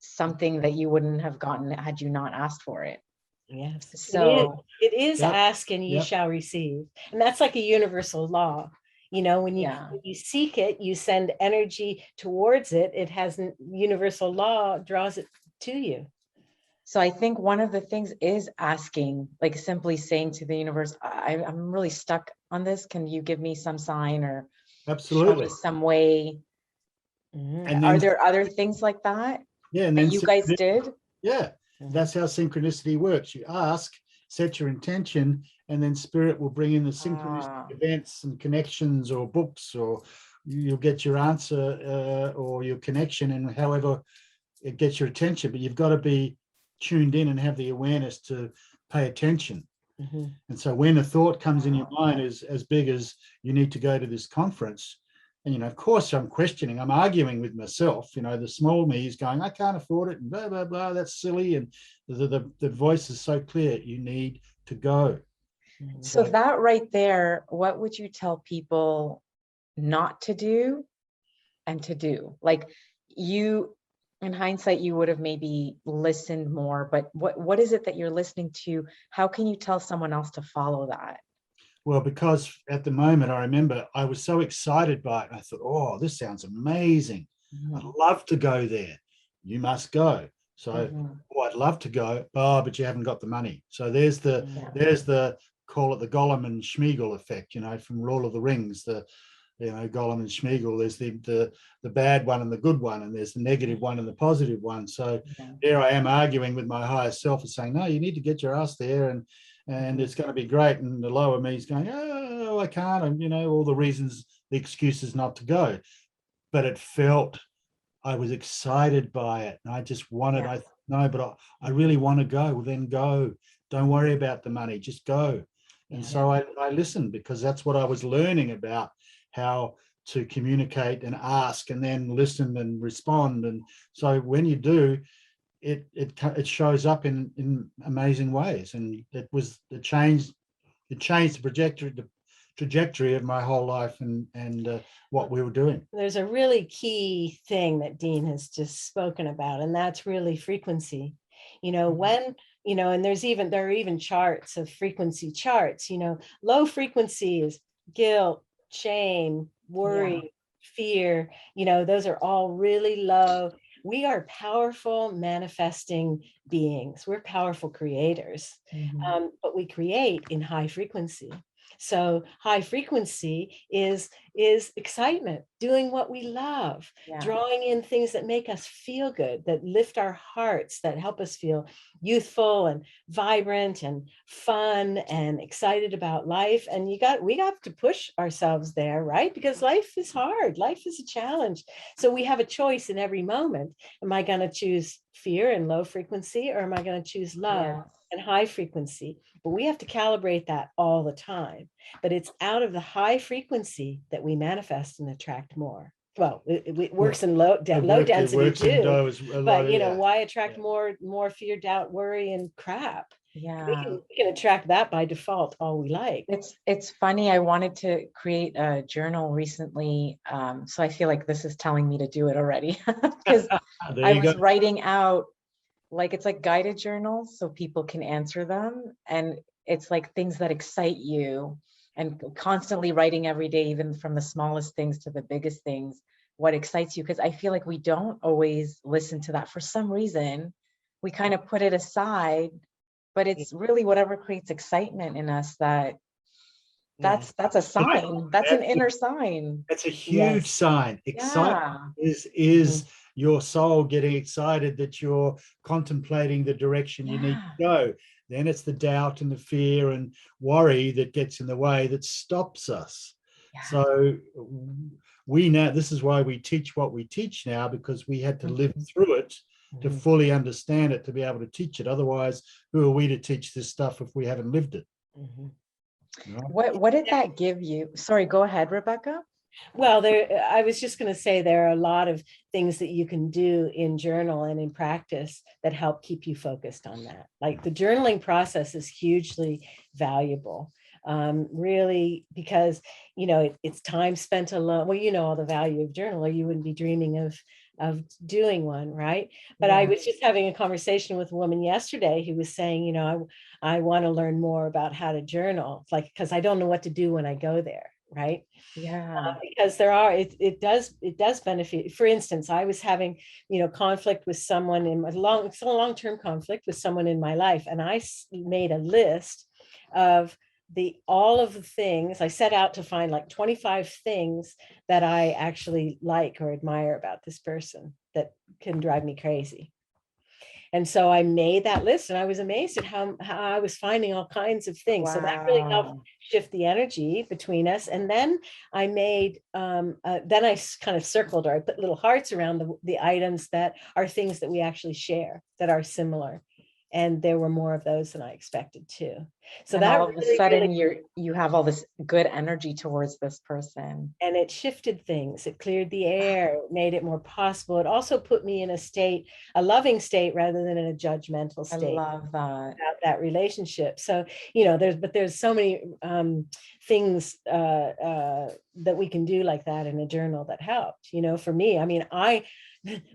S1: something that you wouldn't have gotten had you not asked for it.
S3: Yes.
S1: So
S3: it is ask and ye shall receive. And that's like a universal law. When you seek it, you send energy towards it. It has universal law, draws it to you.
S1: So I think one of the things is asking, like simply saying to the universe, I'm really stuck on this. Can you give me some sign, or
S2: absolutely
S1: show me some way? And are there other things like that?
S2: Yeah, and then
S1: you guys did?
S2: Yeah, that's how synchronicity works. You ask, set your intention, and then spirit will bring in the synchronistic events and connections, or books, or you'll get your answer or your connection, and however it gets your attention. But you've got to be tuned in and have the awareness to pay attention. And so when a thought comes in your mind as big as you need to go to this conference, and of course I'm questioning, I'm arguing with myself, the small me is going, I can't afford it, and blah blah blah, that's silly, and the voice is so clear, you need to go.
S1: So that right there, what would you tell people not to do and to do? Like, you, in hindsight, you would have maybe listened more, but what is it that you're listening to? How can you tell someone else to follow that?
S2: Well, because at the moment, I remember I was so excited by it. I thought, oh, this sounds amazing. I'd love to go there. You must go. So, I'd love to go. Oh, but you haven't got the money. So there's the call it the Gollum and Schmeagol effect, from Lord of the Rings, Gollum and Schmeagol. There's the bad one and the good one, and there's the negative one and the positive one. So here I am arguing with my higher self and saying, no, you need to get your ass there, and it's going to be great. And the lower me is going, oh, I can't, and all the reasons, the excuses not to go. But it felt, I was excited by it, and I just wanted, I really want to go. Well, then go. Don't worry about the money, just go. And so I listened, because that's what I was learning about, how to communicate and ask, and then listen and respond. And so when you do, it shows up in amazing ways. And it changed the trajectory of my whole life and what we were doing.
S3: There's a really key thing that Dean has just spoken about, and that's really frequency. When and there are even charts of frequency charts. Low frequency is guilt, shame, worry, fear. Those are all really low. We are powerful manifesting beings. We're powerful creators, but we create in high frequency. So high frequency is excitement, doing what we love, drawing in things that make us feel good, that lift our hearts, that help us feel youthful and vibrant and fun and excited about life. And we have to push ourselves there, right? Because life is hard. Life is a challenge. So we have a choice in every moment. Am I going to choose fear and low frequency, or am I going to choose love and high frequency? But we have to calibrate that all the time. But it's out of the high frequency that we manifest and attract more. Well, it works in low density too. But why attract more fear, doubt, worry, and crap? We can attract that by default all we like.
S1: It's funny. I wanted to create a journal recently, so I feel like this is telling me to do it already, because I was writing out, it's like guided journals, so people can answer them, and it's like things that excite you, and constantly writing every day, even from the smallest things to the biggest things, what excites you. Because I feel like we don't always listen to that. For some reason, we kind of put it aside, but it's really whatever creates excitement in us that's a sign. That's an inner sign.
S2: That's a huge sign. Excitement is your soul getting excited that you're contemplating the direction you need to go. Then it's the doubt and the fear and worry that gets in the way, that stops us. So this is why we teach what we teach now, because we had to live through it to fully understand it, to be able to teach it. Otherwise, who are we to teach this stuff if we haven't lived it?
S1: What did that give you? Sorry, go ahead, Rebecca.
S3: Well, I was just going to say there are a lot of things that you can do in journal and in practice that help keep you focused on that. Like the journaling process is hugely valuable, really, because, it's time spent alone. Well, all the value of journal, or you wouldn't be dreaming of doing one, right? But I was just having a conversation with a woman yesterday who was saying, I want to learn more about how to journal, because I don't know what to do when I go there. Right. Because it does benefit. For instance, I was having, conflict with someone in my long-term conflict with someone in my life. And I made a list of all of the things. I set out to find 25 things that I actually like or admire about this person that can drive me crazy. And so I made that list, and I was amazed at how I was finding all kinds of things. So that really helped shift the energy between us. And then I made, then I kind of circled, or I put little hearts around the items that are things that we actually share, that are similar. And there were more of those than I expected too. So
S1: and that all of a sudden you have all this good energy towards this person.
S3: And it shifted things. It cleared the air, it made it more possible. It also put me in a loving state rather than in a judgmental state.
S1: I love that.
S3: About that relationship. So, there's so many things that we can do like that in a journal that helped. For me,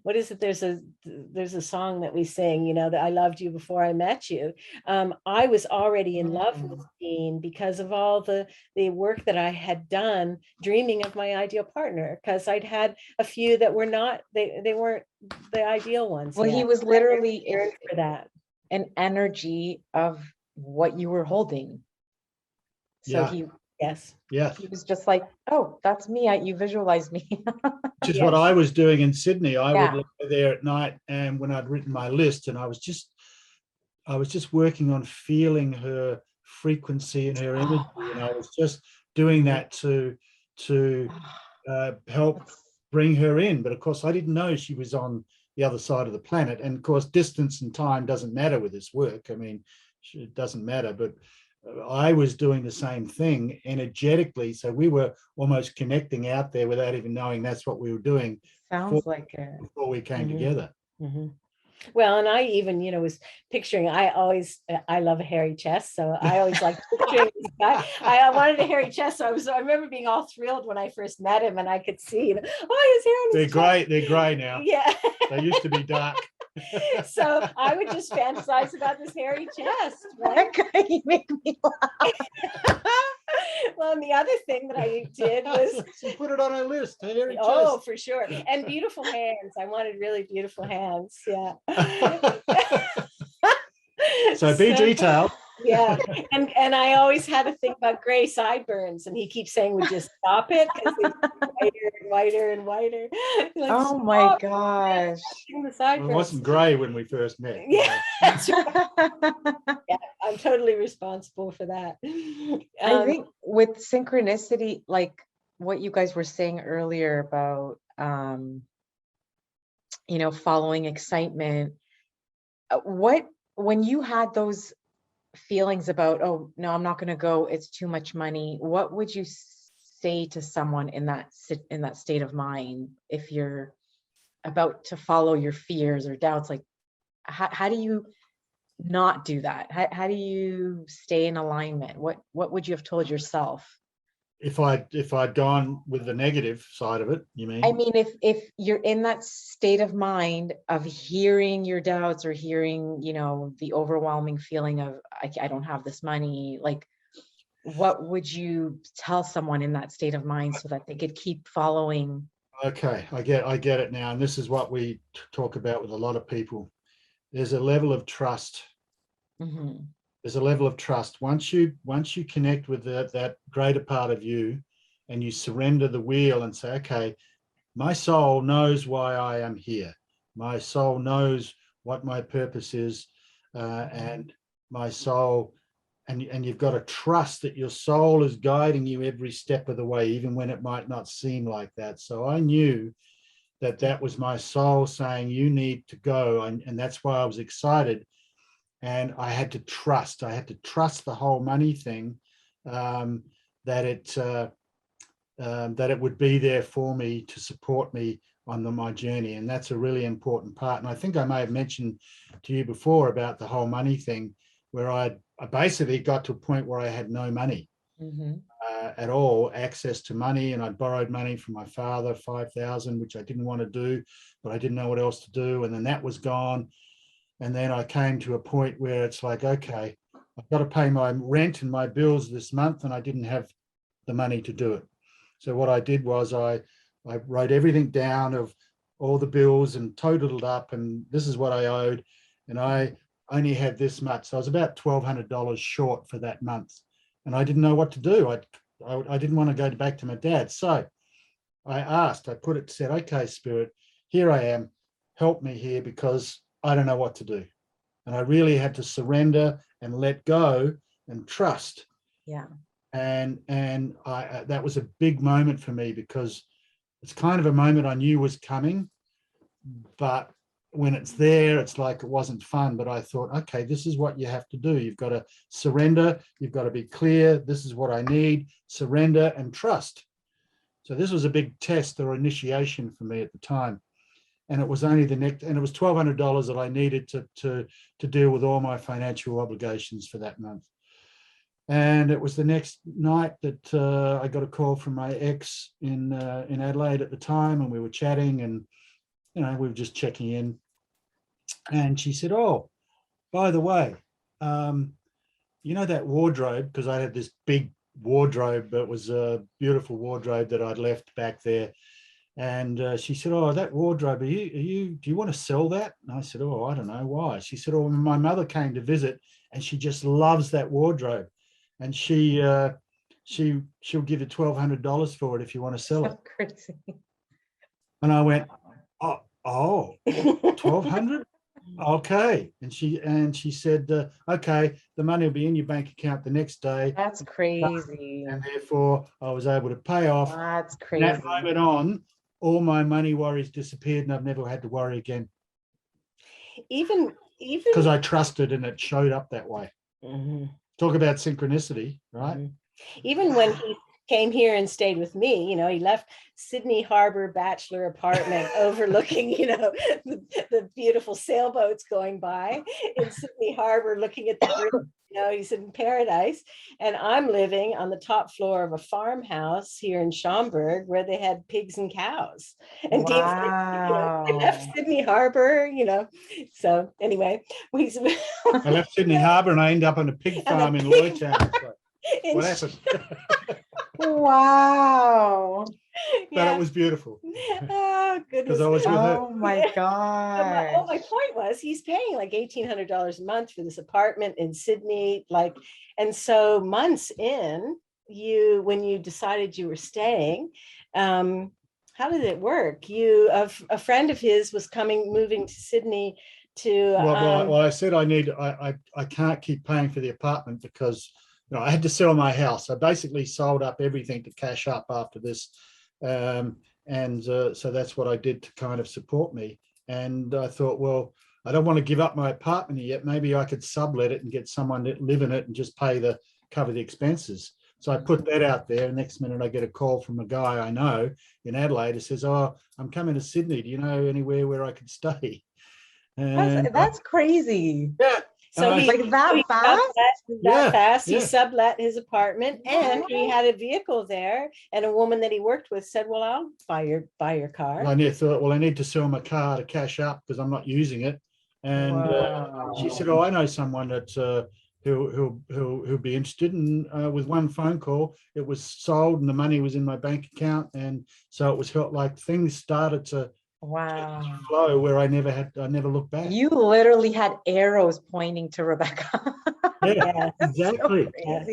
S3: what is it? There's a song that we sing, that I loved you before I met you. I was already in love with Dean because of all the work that I had done dreaming of my ideal partner, because I'd had a few that were not, they weren't the ideal ones.
S1: Well, he was literally for that, an energy of what you were holding. So
S2: Yeah.
S3: Yes.
S2: Yes.
S1: he was just like, oh, that's me. You visualized me.
S2: Which is
S3: Yes.
S2: what I was doing in Sydney. I
S1: Yeah.
S2: would lie there at night, and when I'd written my list, and I was just working on feeling her frequency and her energy,
S1: Oh,
S2: and I was just doing that to help
S1: that's-
S2: bring her in. But of course, I didn't know she was on the other side of the planet. And of course, distance and time doesn't matter with this work. I mean, it doesn't matter. But I was doing the same thing energetically. So we were almost connecting out there without even knowing that's what we were doing
S1: sounds like it.
S2: before we came
S3: Mhm.
S2: together.
S3: Mhm. Well, and I even, was picturing, I love a hairy chest. So I always like picturing this guy. I wanted a hairy chest. So I remember being all thrilled when I first met him and I could see, his hair on his chest.
S2: They're grey now.
S3: Yeah.
S2: They used to be dark.
S3: So I would just fantasize about this hairy chest, right?
S1: You make me laugh.
S3: Well, and the other thing that I did was
S2: So put it on our list. Hairy
S3: oh,
S2: chest.
S3: for sure. And beautiful hands. I wanted really beautiful hands. Yeah.
S2: So be detailed.
S3: Yeah. And I always had a thing about gray sideburns. And he keeps saying, would you stop it? Because they get whiter and whiter and whiter. Like,
S1: Oh my
S3: "Stop
S1: gosh.
S3: touching the
S2: Well,
S3: sideburns."
S2: it wasn't grey when we first met.
S3: Yeah, that's right. Yeah, I'm totally responsible for that.
S1: I think with synchronicity, like what you guys were saying earlier about, following excitement, when you had those feelings about, oh, no, I'm not going to go, it's too much money, what would you say to someone in that state of mind if you're about to follow your fears or doubts? Like, how do you not do that? How do you stay in alignment? What would you have told yourself?
S2: If I'd gone with the negative side of it, you mean?
S1: I mean, if you're in that state of mind of hearing your doubts or hearing, the overwhelming feeling of I don't have this money, like what would you tell someone in that state of mind so that they could keep following?
S2: Okay, I get it now. And this is what we talk about with a lot of people. There's a level of trust.
S1: Mhm.
S2: There's a level of trust. Once you connect with that greater part of you and you surrender the wheel and say, okay, my soul knows why I am here. My soul knows what my purpose is. And my soul, and you've got to trust that your soul is guiding you every step of the way, even when it might not seem like that. So I knew that was my soul saying, you need to go. And that's why I was excited. And I had to trust the whole money thing, that it would be there for me to support me on my journey. And that's a really important part. And I think I may have mentioned to you before about the whole money thing, where I basically got to a point where I had no money.
S1: Mhm.
S2: At all, access to money, and I'd borrowed money from my father, 5,000, which I didn't want to do, but I didn't know what else to do. And then that was gone. And then I came to a point where it's like, okay, I've got to pay my rent and my bills this month, and I didn't have the money to do it. So what I did was I wrote everything down of all the bills and totaled it up, and this is what I owed, and I only had this much. So I was about $1,200 short for that month, and I didn't know what to do. I didn't want to go back to my dad. So I said, okay, Spirit, here I am, help me here, because I don't know what to do. And I really had to surrender and let go and trust.
S1: Yeah.
S2: And that was a big moment for me, because it's kind of a moment I knew was coming, but when it's there, it's like it wasn't fun. But I thought, okay, this is what you have to do. You've got to surrender. You've got to be clear. This is what I need. Surrender and trust. So this was a big test or initiation for me at the time. And it was only and it was $1,200 that I needed to deal with all my financial obligations for that month. And it was the next night that I got a call from my ex in Adelaide at the time, and we were chatting, and we were just checking in. And she said, "Oh, by the way, that wardrobe?" Because I had this big wardrobe that was a beautiful wardrobe that I'd left back there. And she said, "Oh, that wardrobe, do you want to sell that?" And I said, "Oh, I don't know why." She said, "Oh, my mother came to visit and she just loves that wardrobe. And she she'll give you $1,200 for it if you want to sell it.
S1: So crazy.
S2: And I went, oh, 1,200. Okay. And she said, okay, the money will be in your bank account the next day.
S1: That's crazy.
S2: And therefore I was able to pay off.
S1: That's
S2: From
S1: crazy.
S2: that moment on, all my money worries disappeared, and I've never had to worry again.
S3: Even
S2: because I trusted and it showed up that way.
S3: mm-hmm.
S2: Talk about synchronicity, right?
S3: Mm-hmm. Even when he came here and stayed with me, you know, he left Sydney Harbor bachelor apartment overlooking, you know, the beautiful sailboats going by in Sydney Harbor, looking at the bridge. You know, he's in paradise, and I'm living on the top floor of a farmhouse here in Schaumburg where they had pigs and cows. And Dean's like, you know, I left Sydney Harbor, you know. So anyway,
S2: I left Sydney Harbor and I ended up on a pig farm in Lloydtown. What happened?
S1: Wow.
S2: But it was beautiful.
S3: Oh goodness.
S2: Because I was with her.
S1: Oh my God.
S3: My point was he's paying like $1,800 a month for this apartment in Sydney. Like, and so months in, when you decided you were staying, how did it work? A friend of his was moving to Sydney to
S2: well, I said I can't keep paying for the apartment because I had to sell my house. I basically sold up everything to cash up after this. So that's what I did to kind of support me. And I thought, well, I don't want to give up my apartment yet. Maybe I could sublet it and get someone to live in it and just cover the expenses. So I put that out there. Next minute, I get a call from a guy I know in Adelaide who says, "Oh, I'm coming to Sydney. Do you know anywhere where I could stay?" And
S1: that's crazy.
S2: Yeah.
S3: So
S2: he's
S1: like that fast?
S3: He sublet his apartment, and he had a vehicle there, and a woman that he worked with said, "Well, I'll buy your car."
S2: I thought, well, I need to sell my car to cash up because I'm not using it. And she said, "Oh, I know someone that who'll be interested." And with one phone call, it was sold, and the money was in my bank account, and so it was felt like things started to flow where I never looked back.
S1: You literally had arrows pointing to Rebecca.
S2: Yeah, exactly.
S1: So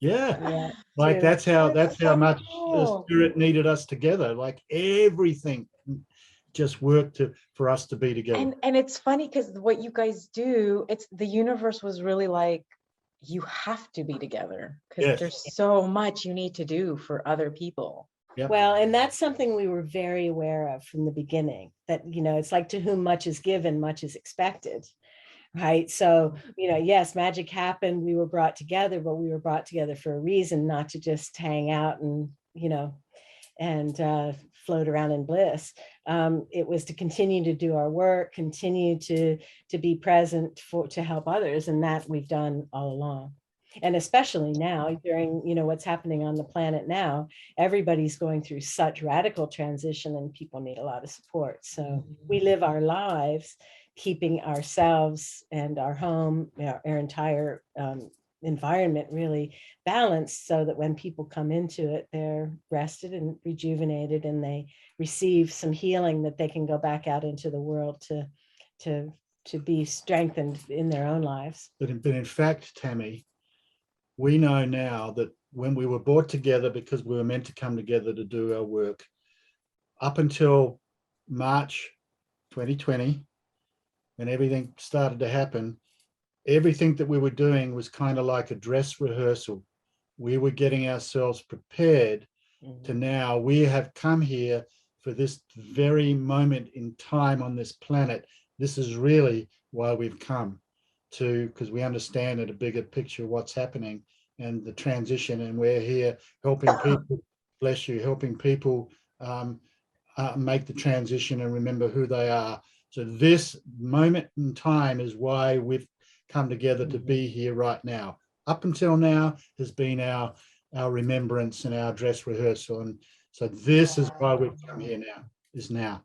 S2: yeah. Like that's how much the spirit needed us together. Like everything just worked for us to be together.
S1: And it's funny because what you guys do, the universe was really like, you have to be together because there's so much you need to do for other people.
S2: Yep.
S3: Well, and that's something we were very aware of from the beginning, that, it's like, to whom much is given, much is expected. Right. So, yes, magic happened. We were brought together, but we were brought together for a reason, not to just hang out and, float around in bliss. It was to continue to do our work, continue to be present to help others. And that we've done all along. And especially now during, what's happening on the planet now, everybody's going through such radical transition and people need a lot of support. So we live our lives keeping ourselves and our home, our entire environment really balanced, so that when people come into it, they're rested and rejuvenated, and they receive some healing that they can go back out into the world to be strengthened in their own lives.
S2: But in fact, Tammy, we know now that when we were brought together because we were meant to come together to do our work, up until March 2020, when everything started to happen, everything that we were doing was kind of like a dress rehearsal. We were getting ourselves prepared to now we have come here for this very moment in time on this planet. This is really why we've come. Because we understand at a bigger picture what's happening and the transition, and we're here helping people, bless you, helping people make the transition and remember who they are. So this moment in time is why we've come together to be here right now. Up until now has been our remembrance and our dress rehearsal. And so this is why we've come here now.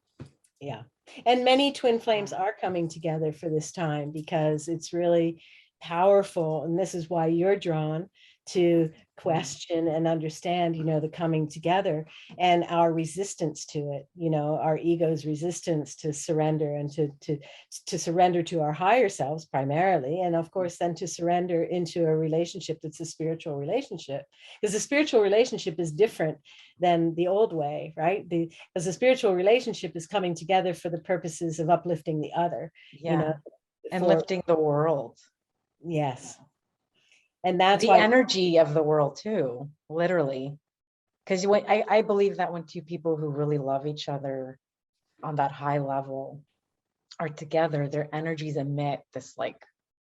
S3: Yeah. And many twin flames are coming together for this time because it's really powerful. And this is why you're drawn to question and understand, the coming together and our resistance to it, our ego's resistance to surrender and to surrender to our higher selves primarily. And of course, then to surrender into a relationship that's a spiritual relationship, because the spiritual relationship is different than the old way, right? Because the spiritual relationship is coming together for the purposes of uplifting the other,
S1: and lifting the world.
S3: Yes. And that's
S1: the
S3: why
S1: energy of the world too, literally. Because I believe that when two people who really love each other on that high level are together, their energies emit this like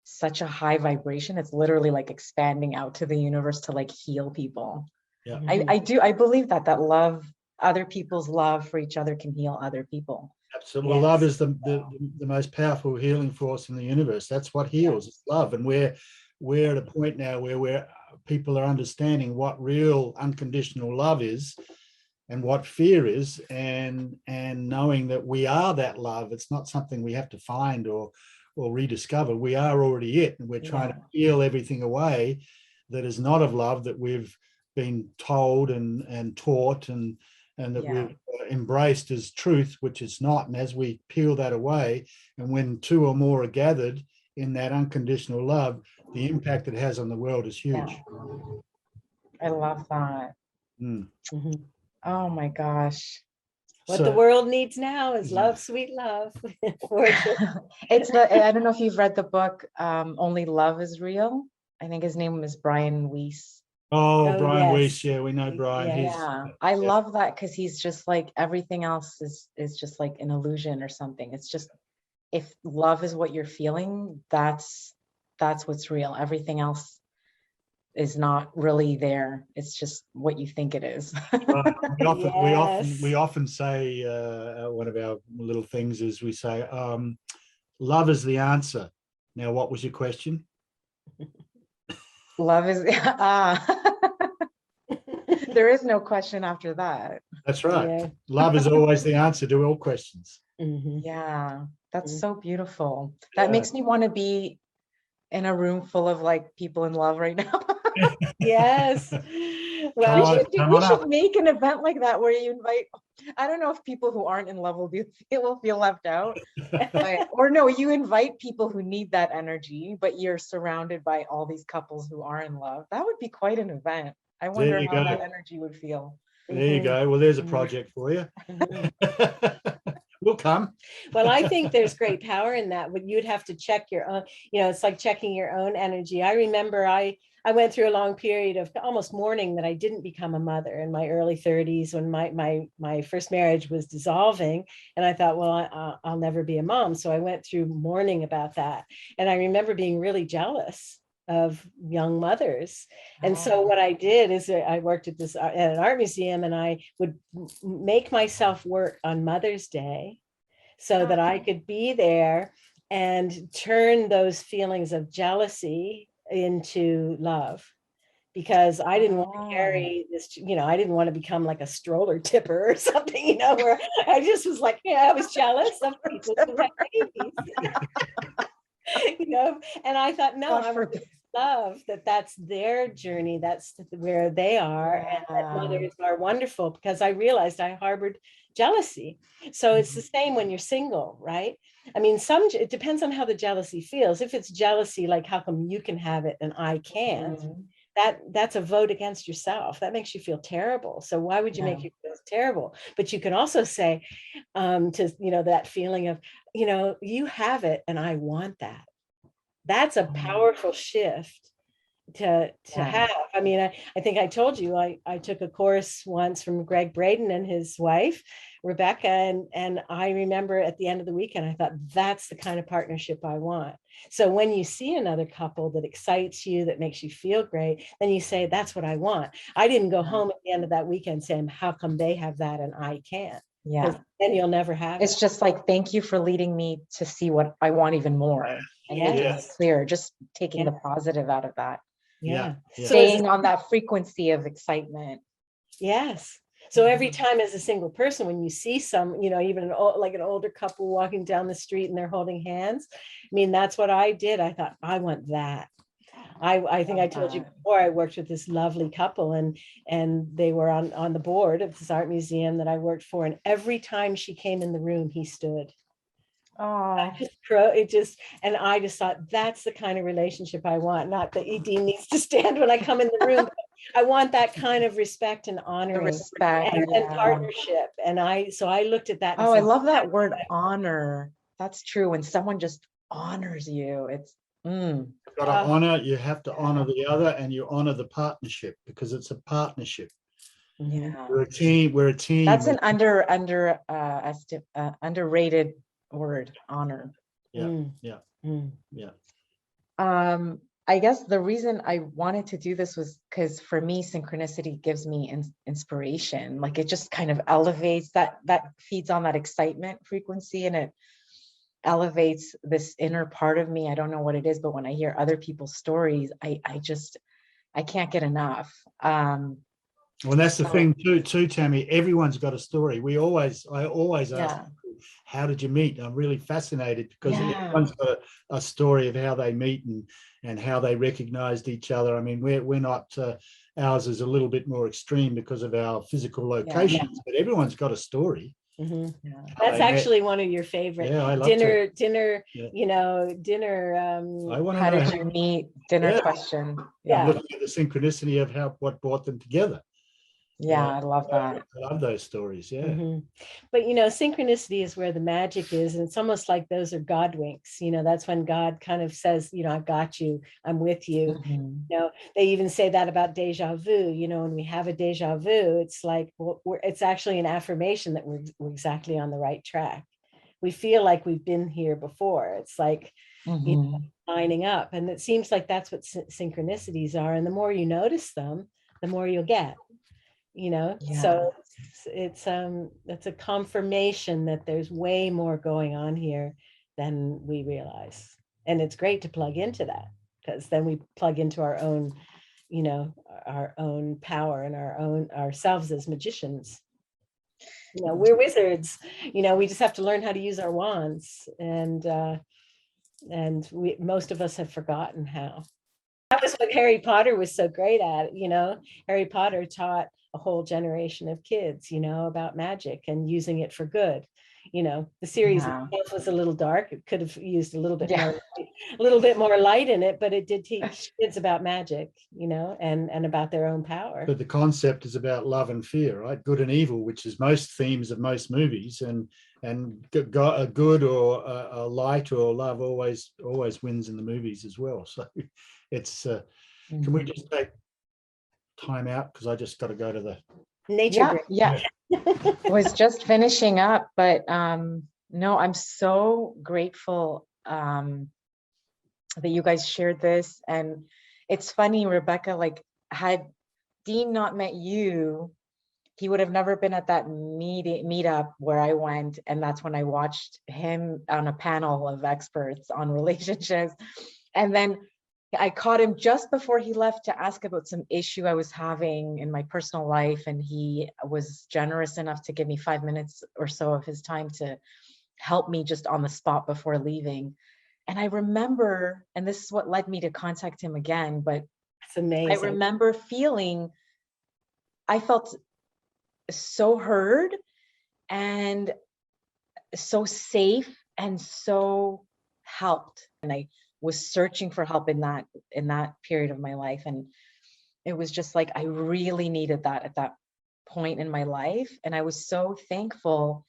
S1: such a high vibration. It's literally like expanding out to the universe to like heal people.
S2: Yeah.
S1: I believe that love, other people's love for each other can heal other people.
S2: Absolutely. Well, love is the most powerful healing force in the universe. That's what heals. It's love. And we're at a point now where people are understanding what real unconditional love is and what fear is, and knowing that we are that love. It's not something we have to find or rediscover. We are already it, and we're trying to peel everything away that is not of love, that we've been told and taught and that we've embraced as truth, which is not. And as we peel that away, and when two or more are gathered in that unconditional love, the impact it has on the world is huge.
S1: I love that. Oh my gosh.
S3: What the world needs now is love, sweet love.
S1: It's I don't know if you've read the book, Only Love is Real. I think his name is Brian Weiss.
S2: Oh, Brian Weiss. Yeah, we know Brian.
S1: I love that, because he's just like, everything else is just like an illusion or something. It's just, if love is what you're feeling, that's what's real. Everything else is not really there. It's just what you think it is.
S2: We often say, one of our little things is we say, love is the answer. Now, what was your question?
S1: Love is there is no question after that.
S2: That's right. Love is always the answer to all questions.
S1: Yeah, that's so beautiful. That makes me want to be in a room full of like people in love right now.
S3: Yes.
S1: Well, we should make an event like that where you invite, I don't know if people who aren't in love will feel left out, or no, you invite people who need that energy, but you're surrounded by all these couples who are in love. That would be quite an event. I wonder how that energy would feel.
S2: There you go. Well, there's a project for you. We'll come.
S3: Well, I think there's great power in that, but you'd have to check your own, it's like checking your own energy. I remember I went through a long period of almost mourning that I didn't become a mother in my early 30s, when my first marriage was dissolving. And I thought, well, I'll never be a mom. So I went through mourning about that. And I remember being really jealous of young mothers. And so what I did is I worked at an art museum, and I would make myself work on Mother's Day so that I could be there and turn those feelings of jealousy into love, because I didn't want to carry this, I didn't want to become like a stroller tipper or something, where I just was like, I was jealous of people who had babies. And I thought, no, I want to love that's their journey, that's where they are, and that mothers are wonderful, because I realized I harbored jealousy. So it's the same when you're single, right? I mean, it depends on how the jealousy feels. If it's jealousy, like, how come you can have it and I can't? That's a vote against yourself. That makes you feel terrible. So why would you make you feel terrible? But you can also say, that feeling of, you have it and I want that. That's a powerful shift to have. I mean, I think I told you, I took a course once from Greg Braden and his wife, Rebecca, and I remember at the end of the weekend, I thought, that's the kind of partnership I want. So when you see another couple that excites you, that makes you feel great, then you say, that's what I want. I didn't go home at the end of that weekend saying, how come they have that and I can't?
S1: Yeah.
S3: Then you'll never have it.
S1: It's just like, thank you for leading me to see what I want even more, and making it clear, just taking the positive out of that. Staying on that frequency of excitement.
S3: Yes. So every time as a single person, when you see some, even an older couple walking down the street and they're holding hands, I mean, that's what I did. I thought, I want that. I think I told you before, I worked with this lovely couple, and they were on the board of this art museum that I worked for. And every time she came in the room, he stood.
S1: Oh,
S3: And I just thought, that's the kind of relationship I want. Not that Dean needs to stand when I come in the room. But I want that kind of respect and honoring,
S1: respect
S3: and partnership. And so I looked at that. And
S1: I
S3: said,
S1: love that word, honor. That's true. When someone just honors you, it's
S2: You've got to honor. You have to honor the other, and you honor the partnership, because it's a partnership.
S1: Yeah,
S2: We're a team. We're a team.
S1: That's an underrated word, honor.
S2: Yeah.
S1: I guess the reason I wanted to do this was because for me, synchronicity gives me inspiration. Like it just kind of elevates that feeds on that excitement frequency, and it elevates this inner part of me. I don't know what it is, but when I hear other people's stories, I can't get enough.
S2: Well, that's the thing too, Tammy. Everyone's got a story. I always ask, how did you meet? I'm really fascinated, because everyone's got a story of how they meet and how they recognized each other. I mean, we're not, ours is a little bit more extreme because of our physical locations, but everyone's got a story.
S3: That's actually one of your favorite. Dinner.
S1: How did you meet? Dinner question.
S2: I'm looking at the synchronicity of what brought them together.
S1: I love that.
S2: I love those stories.
S3: But synchronicity is where the magic is, and it's almost like those are God winks. That's when God kind of says, I've got you, I'm with you. They even say that about deja vu. When we have a deja vu, it's like it's actually an affirmation that we're exactly on the right track. We feel like we've been here before. It's like lining up, and it seems like that's what synchronicities are. And the more you notice them, the more you'll get. So it's a confirmation that there's way more going on here than we realize, and it's great to plug into that, because then we plug into our own power and ourselves as magicians. We're wizards. We just have to learn how to use our wands, and most of us have forgotten how. That was what Harry Potter was so great at. Harry Potter taught a whole generation of kids, about magic and using it for good. The series itself was a little dark. It could have used a little bit more light in it, but it did teach kids about magic, and about their own power.
S2: But the concept is about love and fear, right? Good and evil, which is most themes of most movies, and a good or a light or love always wins in the movies as well. So it's can we just take time out, because I just got to go to the
S3: nature break.
S1: Was just finishing up, but no, I'm so grateful that you guys shared this. And it's funny, Rebecca, like had Dean not met you, he would have never been at that meetup where I went, and that's when I watched him on a panel of experts on relationships. And then I caught him just before he left to ask about some issue I was having in my personal life. And he was generous enough to give me 5 minutes or so of his time to help me just on the spot before leaving. And I remember, and this is what led me to contact him again, but
S3: it's amazing.
S1: I remember I felt so heard and so safe and so helped. And I was searching for help in that period of my life. And it was just like, I really needed that at that point in my life. And I was so thankful.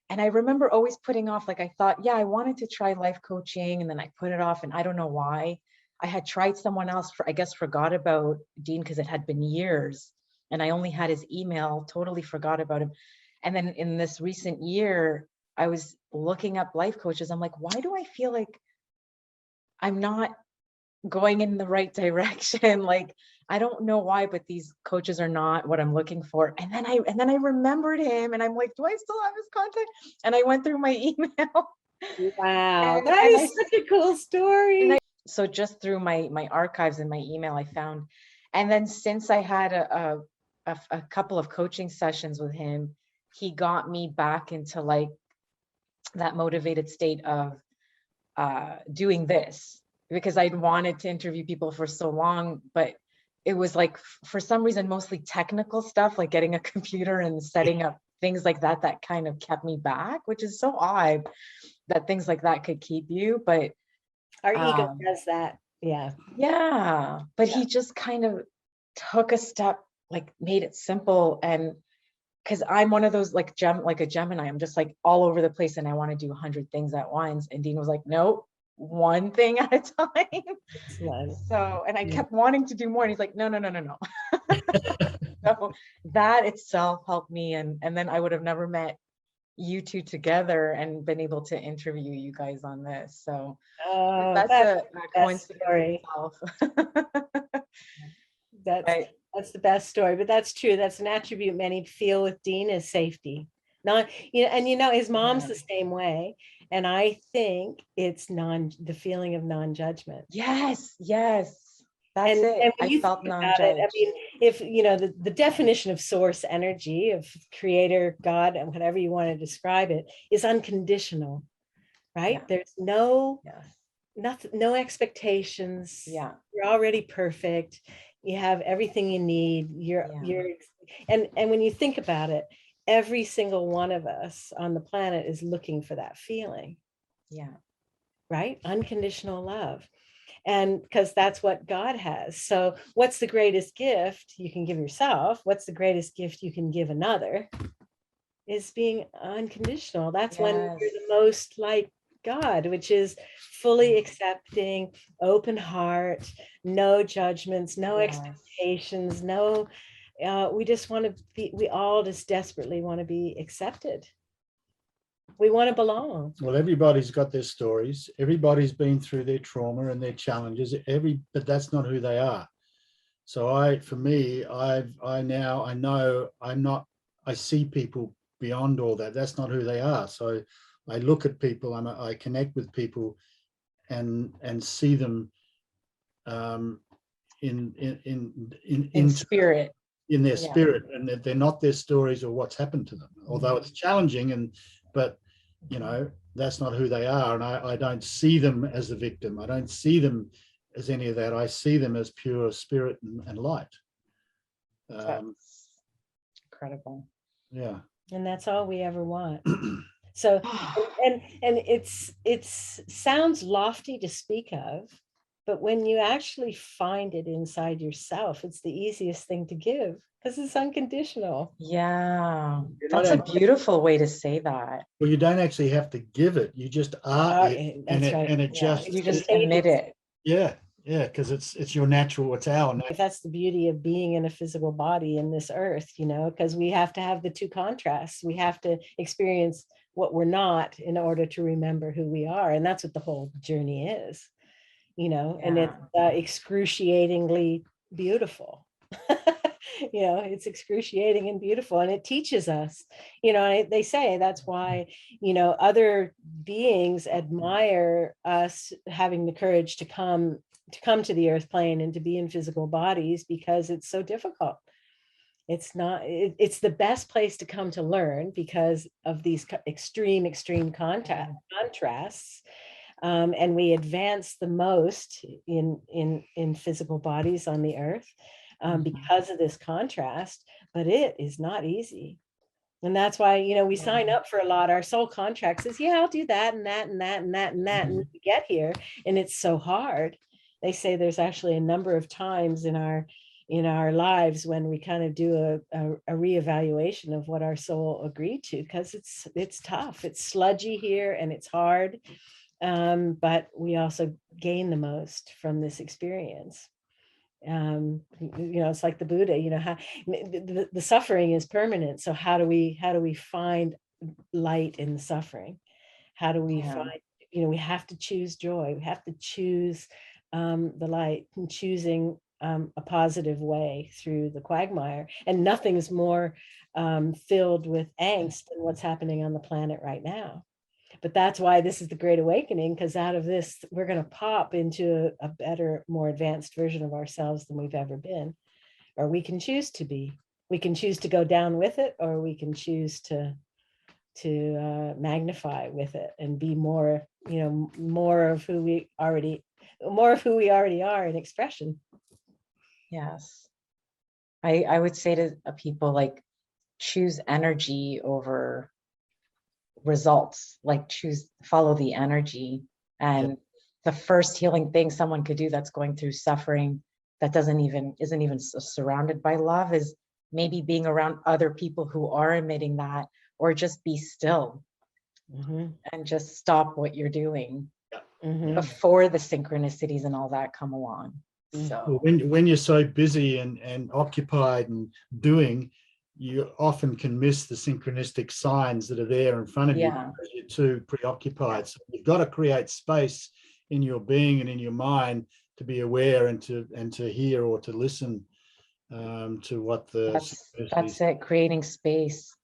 S1: And I remember always putting off, like I thought, I wanted to try life coaching, and then I put it off, and I don't know why. I had tried someone else, forgot about Dean because it had been years, and I only had his email, totally forgot about him. And then in this recent year, I was looking up life coaches. I'm like, why do I feel like I'm not going in the right direction? Like, I don't know why, but these coaches are not what I'm looking for. And then I remembered him, and I'm like, do I still have his contact? And I went through my email.
S3: Wow, that is such a cool story.
S1: So just through my archives and my email, I found, and then since I had a couple of coaching sessions with him, he got me back into like that motivated state of doing this. because I'd wanted to interview people for so long, but it was like, for some reason, mostly technical stuff, like getting a computer and setting up things like that, that kind of kept me back, which is so odd that things like that could keep you. But
S3: our ego does that. Yeah.
S1: Yeah. But he just kind of took a step, like made it simple. And because I'm one of those like a Gemini, I'm just like all over the place and I want to do 100 things at once. And Dean was like, nope, one thing at a time. So, and I kept wanting to do more. And he's like, no. So that itself helped me. And then I would have never met you two together and been able to interview you guys on this. So that's a coincidence story.
S3: That's the best story, but that's true. That's an attribute many feel with Dean is safety. Not, his mom's the same way. And I think it's the feeling of non-judgment.
S1: Yes. That's it. I felt non-judged.
S3: I mean, if the definition of source energy, of creator, God, and whatever you want to describe it, is unconditional, right? Yeah. There's nothing, no expectations.
S1: Yeah.
S3: You're already perfect. You have everything you need. And when you think about it, every single one of us on the planet is looking for that feeling.
S1: Yeah.
S3: Right? Unconditional love. And because that's what God has. So what's the greatest gift you can give yourself? What's the greatest gift you can give another? Is being unconditional. That's when you're the most like God, which is fully accepting, open heart, no judgments, no expectations, we just want to be, we all just desperately want to be accepted. We want to belong.
S2: Well, everybody's got their stories. Everybody's been through their trauma and their challenges. But that's not who they are. So I see people beyond all that. That's not who they are. So I look at people and I connect with people and see them in
S1: spirit.
S2: In their spirit, and that they're not their stories or what's happened to them. Although it's challenging, but that's not who they are. And I don't see them as the victim. I don't see them as any of that. I see them as pure spirit and light.
S1: Incredible.
S2: Yeah.
S3: And that's all we ever want. So, and it sounds lofty to speak of, but when you actually find it inside yourself, it's the easiest thing to give because it's unconditional.
S1: Yeah, that's a beautiful way to say that.
S2: Well, you don't actually have to give it; you just are it, and it just
S1: you just admit it.
S2: Yeah, because it's your natural. It's our natural.
S3: That's the beauty of being in a physical body in this earth, because we have to have the two contrasts. We have to experience what we're not in order to remember who we are, and that's what the whole journey is. And it's excruciatingly beautiful. It's excruciating and beautiful, and it teaches us. They say that's why other beings admire us having the courage to come to the earth plane and to be in physical bodies, because it's so difficult. It's not. It's the best place to come to learn because of these extreme contrasts. And we advance the most in physical bodies on the earth because of this contrast, but it is not easy. And that's why, we sign up for a lot. Our soul contract says, I'll do that and that and that and that and that. And we get here and it's so hard. They say there's actually a number of times in our lives when we kind of do a reevaluation of what our soul agreed to, because it's tough. It's sludgy here and it's hard. But we also gain the most from this experience. It's like the Buddha, how the suffering is permanent. So how do we find light in the suffering? How do we find, we have to choose joy. We have to choose the light, and choosing a positive way through the quagmire. And nothing's more filled with angst than what's happening on the planet right now. But that's why this is the Great Awakening, because out of this, we're going to pop into a better, more advanced version of ourselves than we've ever been. Or we can choose to be. We can choose to go down with it, or we can choose to magnify with it and be more, more of who we already more of who we already are in expression.
S1: Yes. I would say to people, like, choose energy over results, like follow the energy. And the first healing thing someone could do that's going through suffering that isn't even surrounded by love is maybe being around other people who are emitting that, or just be still and just stop what you're doing before the synchronicities and all that come along. So
S2: when you're so busy and occupied and doing, you often can miss the synchronistic signs that are there in front of you because you're too preoccupied. So you've got to create space in your being and in your mind to be aware and to hear or to listen to what the
S1: that's it, creating space.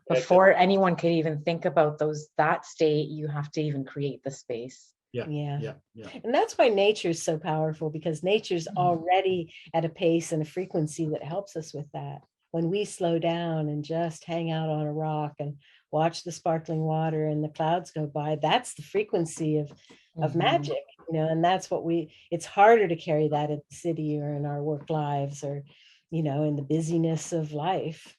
S1: Before anyone could even think about that state, you have to even create the space.
S3: And that's why nature is so powerful, because nature's already at a pace and a frequency that helps us with that. When we slow down and just hang out on a rock and watch the sparkling water and the clouds go by, that's the frequency of magic, and that's what it's harder to carry that in the city or in our work lives or, in the busyness of life.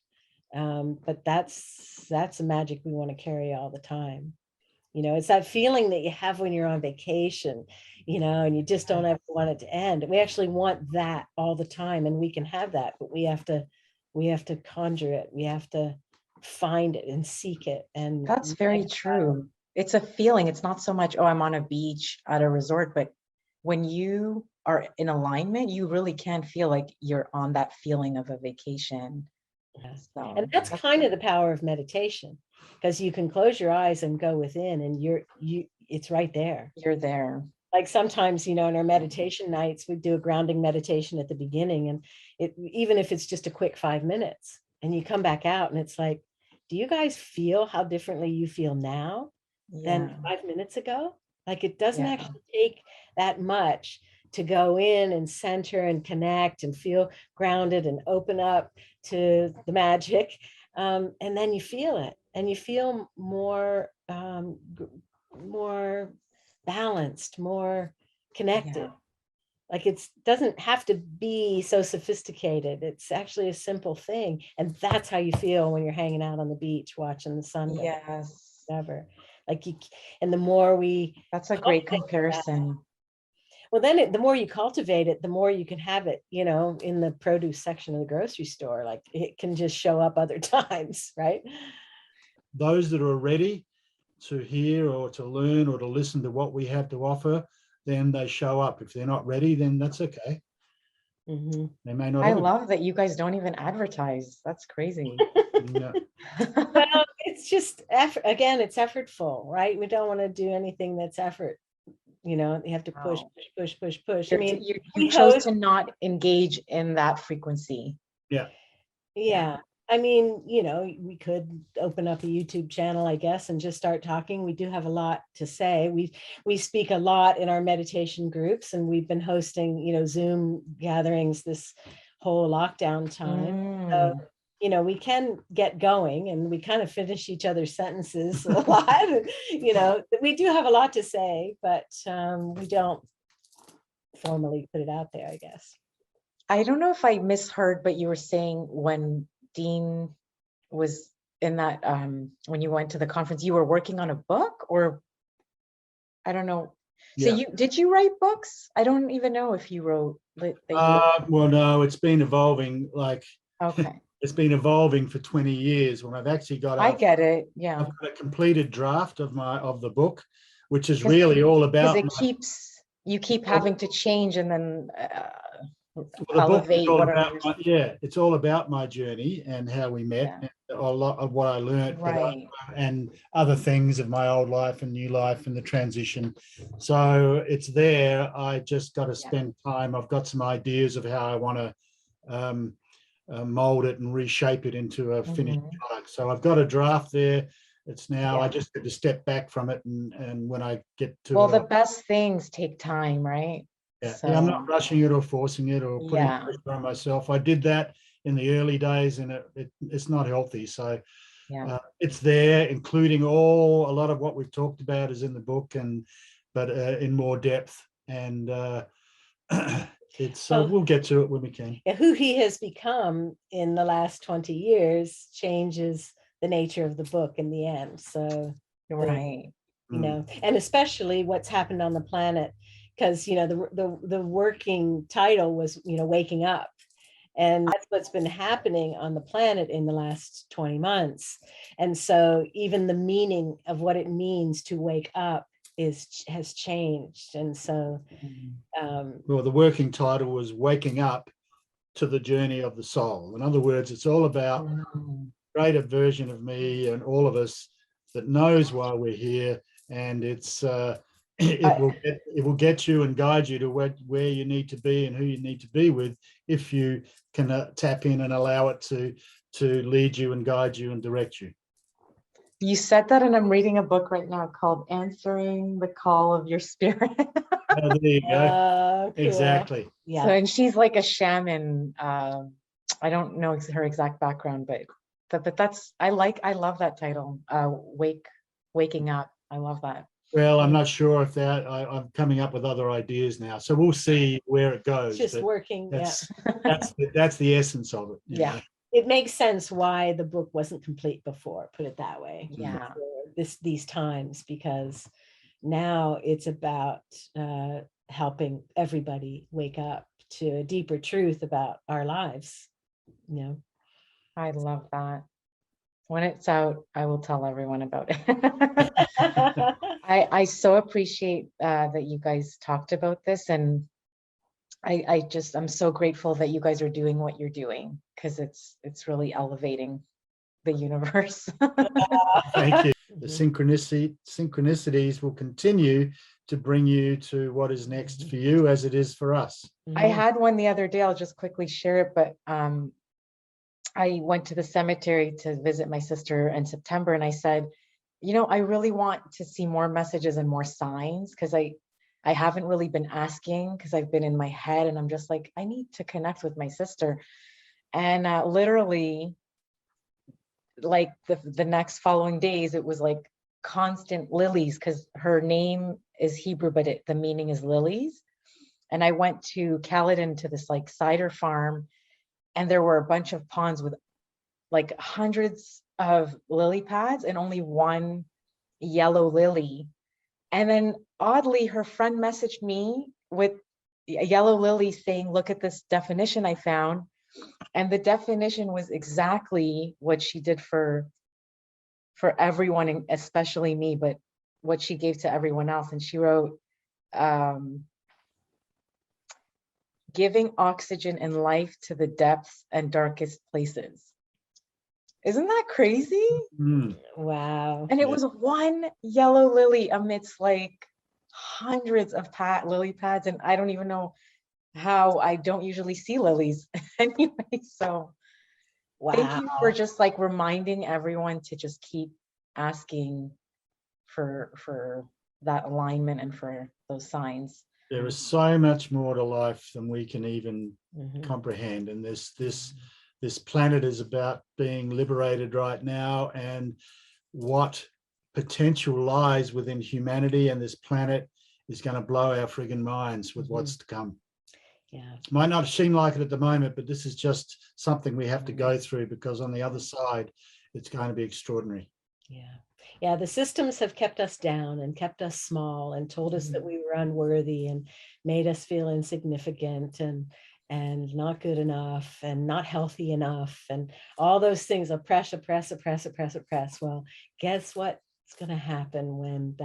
S3: But that's the magic we want to carry all the time. It's that feeling that you have when you're on vacation, and you just don't ever want it to end. We actually want that all the time, and we can have that, but we have to conjure it. We have to find it and seek it. And
S1: that's very true. It's a feeling. It's not so much, oh, I'm on a beach at a resort, but when you are in alignment, you really can feel like you're on that feeling of a vacation. So,
S3: and that's kind of the power of meditation, because you can close your eyes and go within, and it's right there.
S1: You're there.
S3: Like sometimes, in our meditation nights, we do a grounding meditation at the beginning, and even if it's just a quick 5 minutes, and you come back out and it's like, do you guys feel how differently you feel now than 5 minutes ago? Like, it doesn't actually take that much to go in and center and connect and feel grounded and open up to the magic. And then you feel it, and you feel more balanced, more connected. Like, it doesn't have to be so sophisticated. It's actually a simple thing. And that's how you feel when you're hanging out on the beach, watching the sun. Whatever. Like, and the more
S1: that's a great comparison.
S3: Well, then the more you cultivate it, the more you can have it, in the produce section of the grocery store. Like, it can just show up other times, right?
S2: Those that are ready to hear or to learn or to listen to what we have to offer, then they show up. If they're not ready, then that's okay. They may not.
S1: I love that you guys don't even advertise. That's crazy.
S3: Well, it's just effort. Again, it's effortful, right? We don't want to do anything that's effort. You have to push. I mean,
S1: you chose to not engage in that frequency.
S3: Yeah. I mean, we could open up a YouTube channel, I guess, and just start talking. We do have a lot to say. We speak a lot in our meditation groups, and we've been hosting, Zoom gatherings this whole lockdown time. So, we can get going, and we kind of finish each other's sentences a lot. We do have a lot to say, but we don't formally put it out there, I guess.
S1: I don't know if I misheard, but you were saying when Dean was in that, when you went to the conference, you were working on a book, or I don't know. So did you write books? I don't even know if you wrote.
S2: Well, no, it's been evolving.
S1: Okay.
S2: It's been evolving for 20 years. When I've actually got,
S1: I get it. Yeah.
S2: I've got a completed draft of the book, which is really all about.
S1: You keep having to change and then
S2: elevate. It's all about my journey and how we met, and a lot of what I learned, and other things of my old life and new life and the transition. So it's there. I just got to spend time. I've got some ideas of how I want to mold it and reshape it into a finished product. So I've got a draft there. It's now I just had to step back from it, and when I get to
S1: the best things take time, right?
S2: I'm not rushing it or forcing it or putting pressure on myself. I did that in the early days, and it's not healthy. So it's there, including a lot of what we've talked about is in the book, but in more depth. and it's
S3: Well,
S2: we'll get to it when we can.
S3: who he has become in the last 20 years changes the nature of the book in the end. So,
S1: Right.
S3: you know, and especially what's happened on the planet, because, you know, the working title was, you know, waking up. And that's what's been happening on the planet in the last 20 months. And so even the meaning of what it means to wake up has changed. And so
S2: Well, the working title was Waking Up to the Journey of the Soul. In other words, it's all about a greater version of me and all of us that knows why we're here, and it's it will get you and guide you to where you need to be and who you need to be with, if you can tap in and allow it to lead you and guide you and direct you.
S1: You said that, and I'm reading a book right now called Answering the Call of Your Spirit.
S2: Oh, there you go.
S3: cool.
S2: Exactly.
S3: Yeah.
S1: So, and she's like a shaman. I don't know her exact background, but that's I love that title. Waking Up. I love that.
S2: Well, I'm not sure if I'm coming up with other ideas now, so we'll see where it goes.
S3: It's just working.
S2: That's the essence of it.
S1: Yeah.
S2: Know?
S3: It makes sense why the book wasn't complete before, put it that way.
S1: Yeah.
S3: These times, because now it's about helping everybody wake up to a deeper truth about our lives. You know,
S1: I love that. When it's out, I will tell everyone about it. I so appreciate that you guys talked about this, and I'm so grateful that you guys are doing what you're doing, because it's really elevating the universe.
S2: Thank you. The synchronicities will continue to bring you to what is next for you, as it is for us.
S1: I had one the other day. I'll just quickly share it, but I went to the cemetery to visit my sister in September, and I said, you know, I really want to see more messages and more signs, because I haven't really been asking, because I've been in my head, and I'm just like, I need to connect with my sister. And literally, like the next following days, it was like constant lilies, because her name is Hebrew, but the meaning is lilies. And I went to Caledon to this like cider farm, and there were a bunch of ponds with like hundreds of lily pads and only one yellow lily. And then oddly, her friend messaged me with a yellow lily saying, look at this definition I found. And the definition was exactly what she did for everyone, and especially me, but what she gave to everyone else. And she wrote, giving oxygen and life to the depths and darkest places. Isn't that crazy?
S3: Wow.
S1: And it was one yellow lily amidst like hundreds of lily pads. And I don't even know how. I don't usually see lilies anyway. So
S3: wow.
S1: Thank you for just like reminding everyone to just keep asking for that alignment and for those signs.
S2: There is so much more to life than we can even comprehend, and this planet is about being liberated right now, and what potential lies within humanity and this planet is going to blow our friggin' minds with what's to come.
S3: Yeah,
S2: might not seem like it at the moment, but this is just something we have to go through, because on the other side it's going to be extraordinary.
S3: Yeah, the systems have kept us down and kept us small and told us that we were unworthy and made us feel insignificant and not good enough and not healthy enough and all those things. Oppress. Well, guess what's going to happen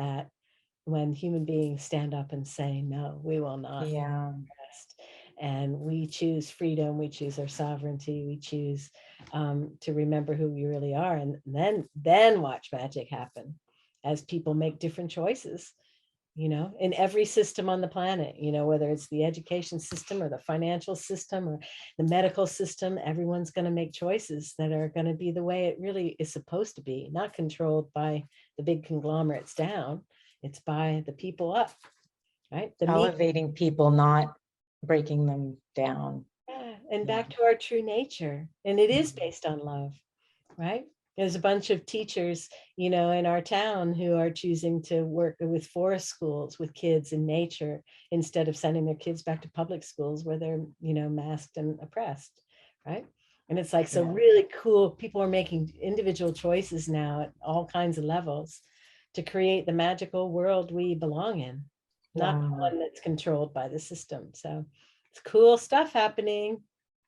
S3: when human beings stand up and say, no, we will not.
S1: Yeah.
S3: Rest. And we choose freedom, we choose our sovereignty, we choose to remember who we really are, and then watch magic happen as people make different choices, you know, in every system on the planet, you know, whether it's the education system or the financial system or the medical system. Everyone's going to make choices that are going to be the way it really is supposed to be, not controlled by the big conglomerates down. It's by the people up, right?
S1: Elevating people, not breaking them down.
S3: And back to our true nature. And it is based on love, right? There's a bunch of teachers, you know, in our town who are choosing to work with forest schools with kids in nature instead of sending their kids back to public schools where they're, you know, masked and oppressed, right? And it's like, so really cool. People are making individual choices now at all kinds of levels to create the magical world we belong in, not the one that's controlled by the system. So it's cool stuff happening.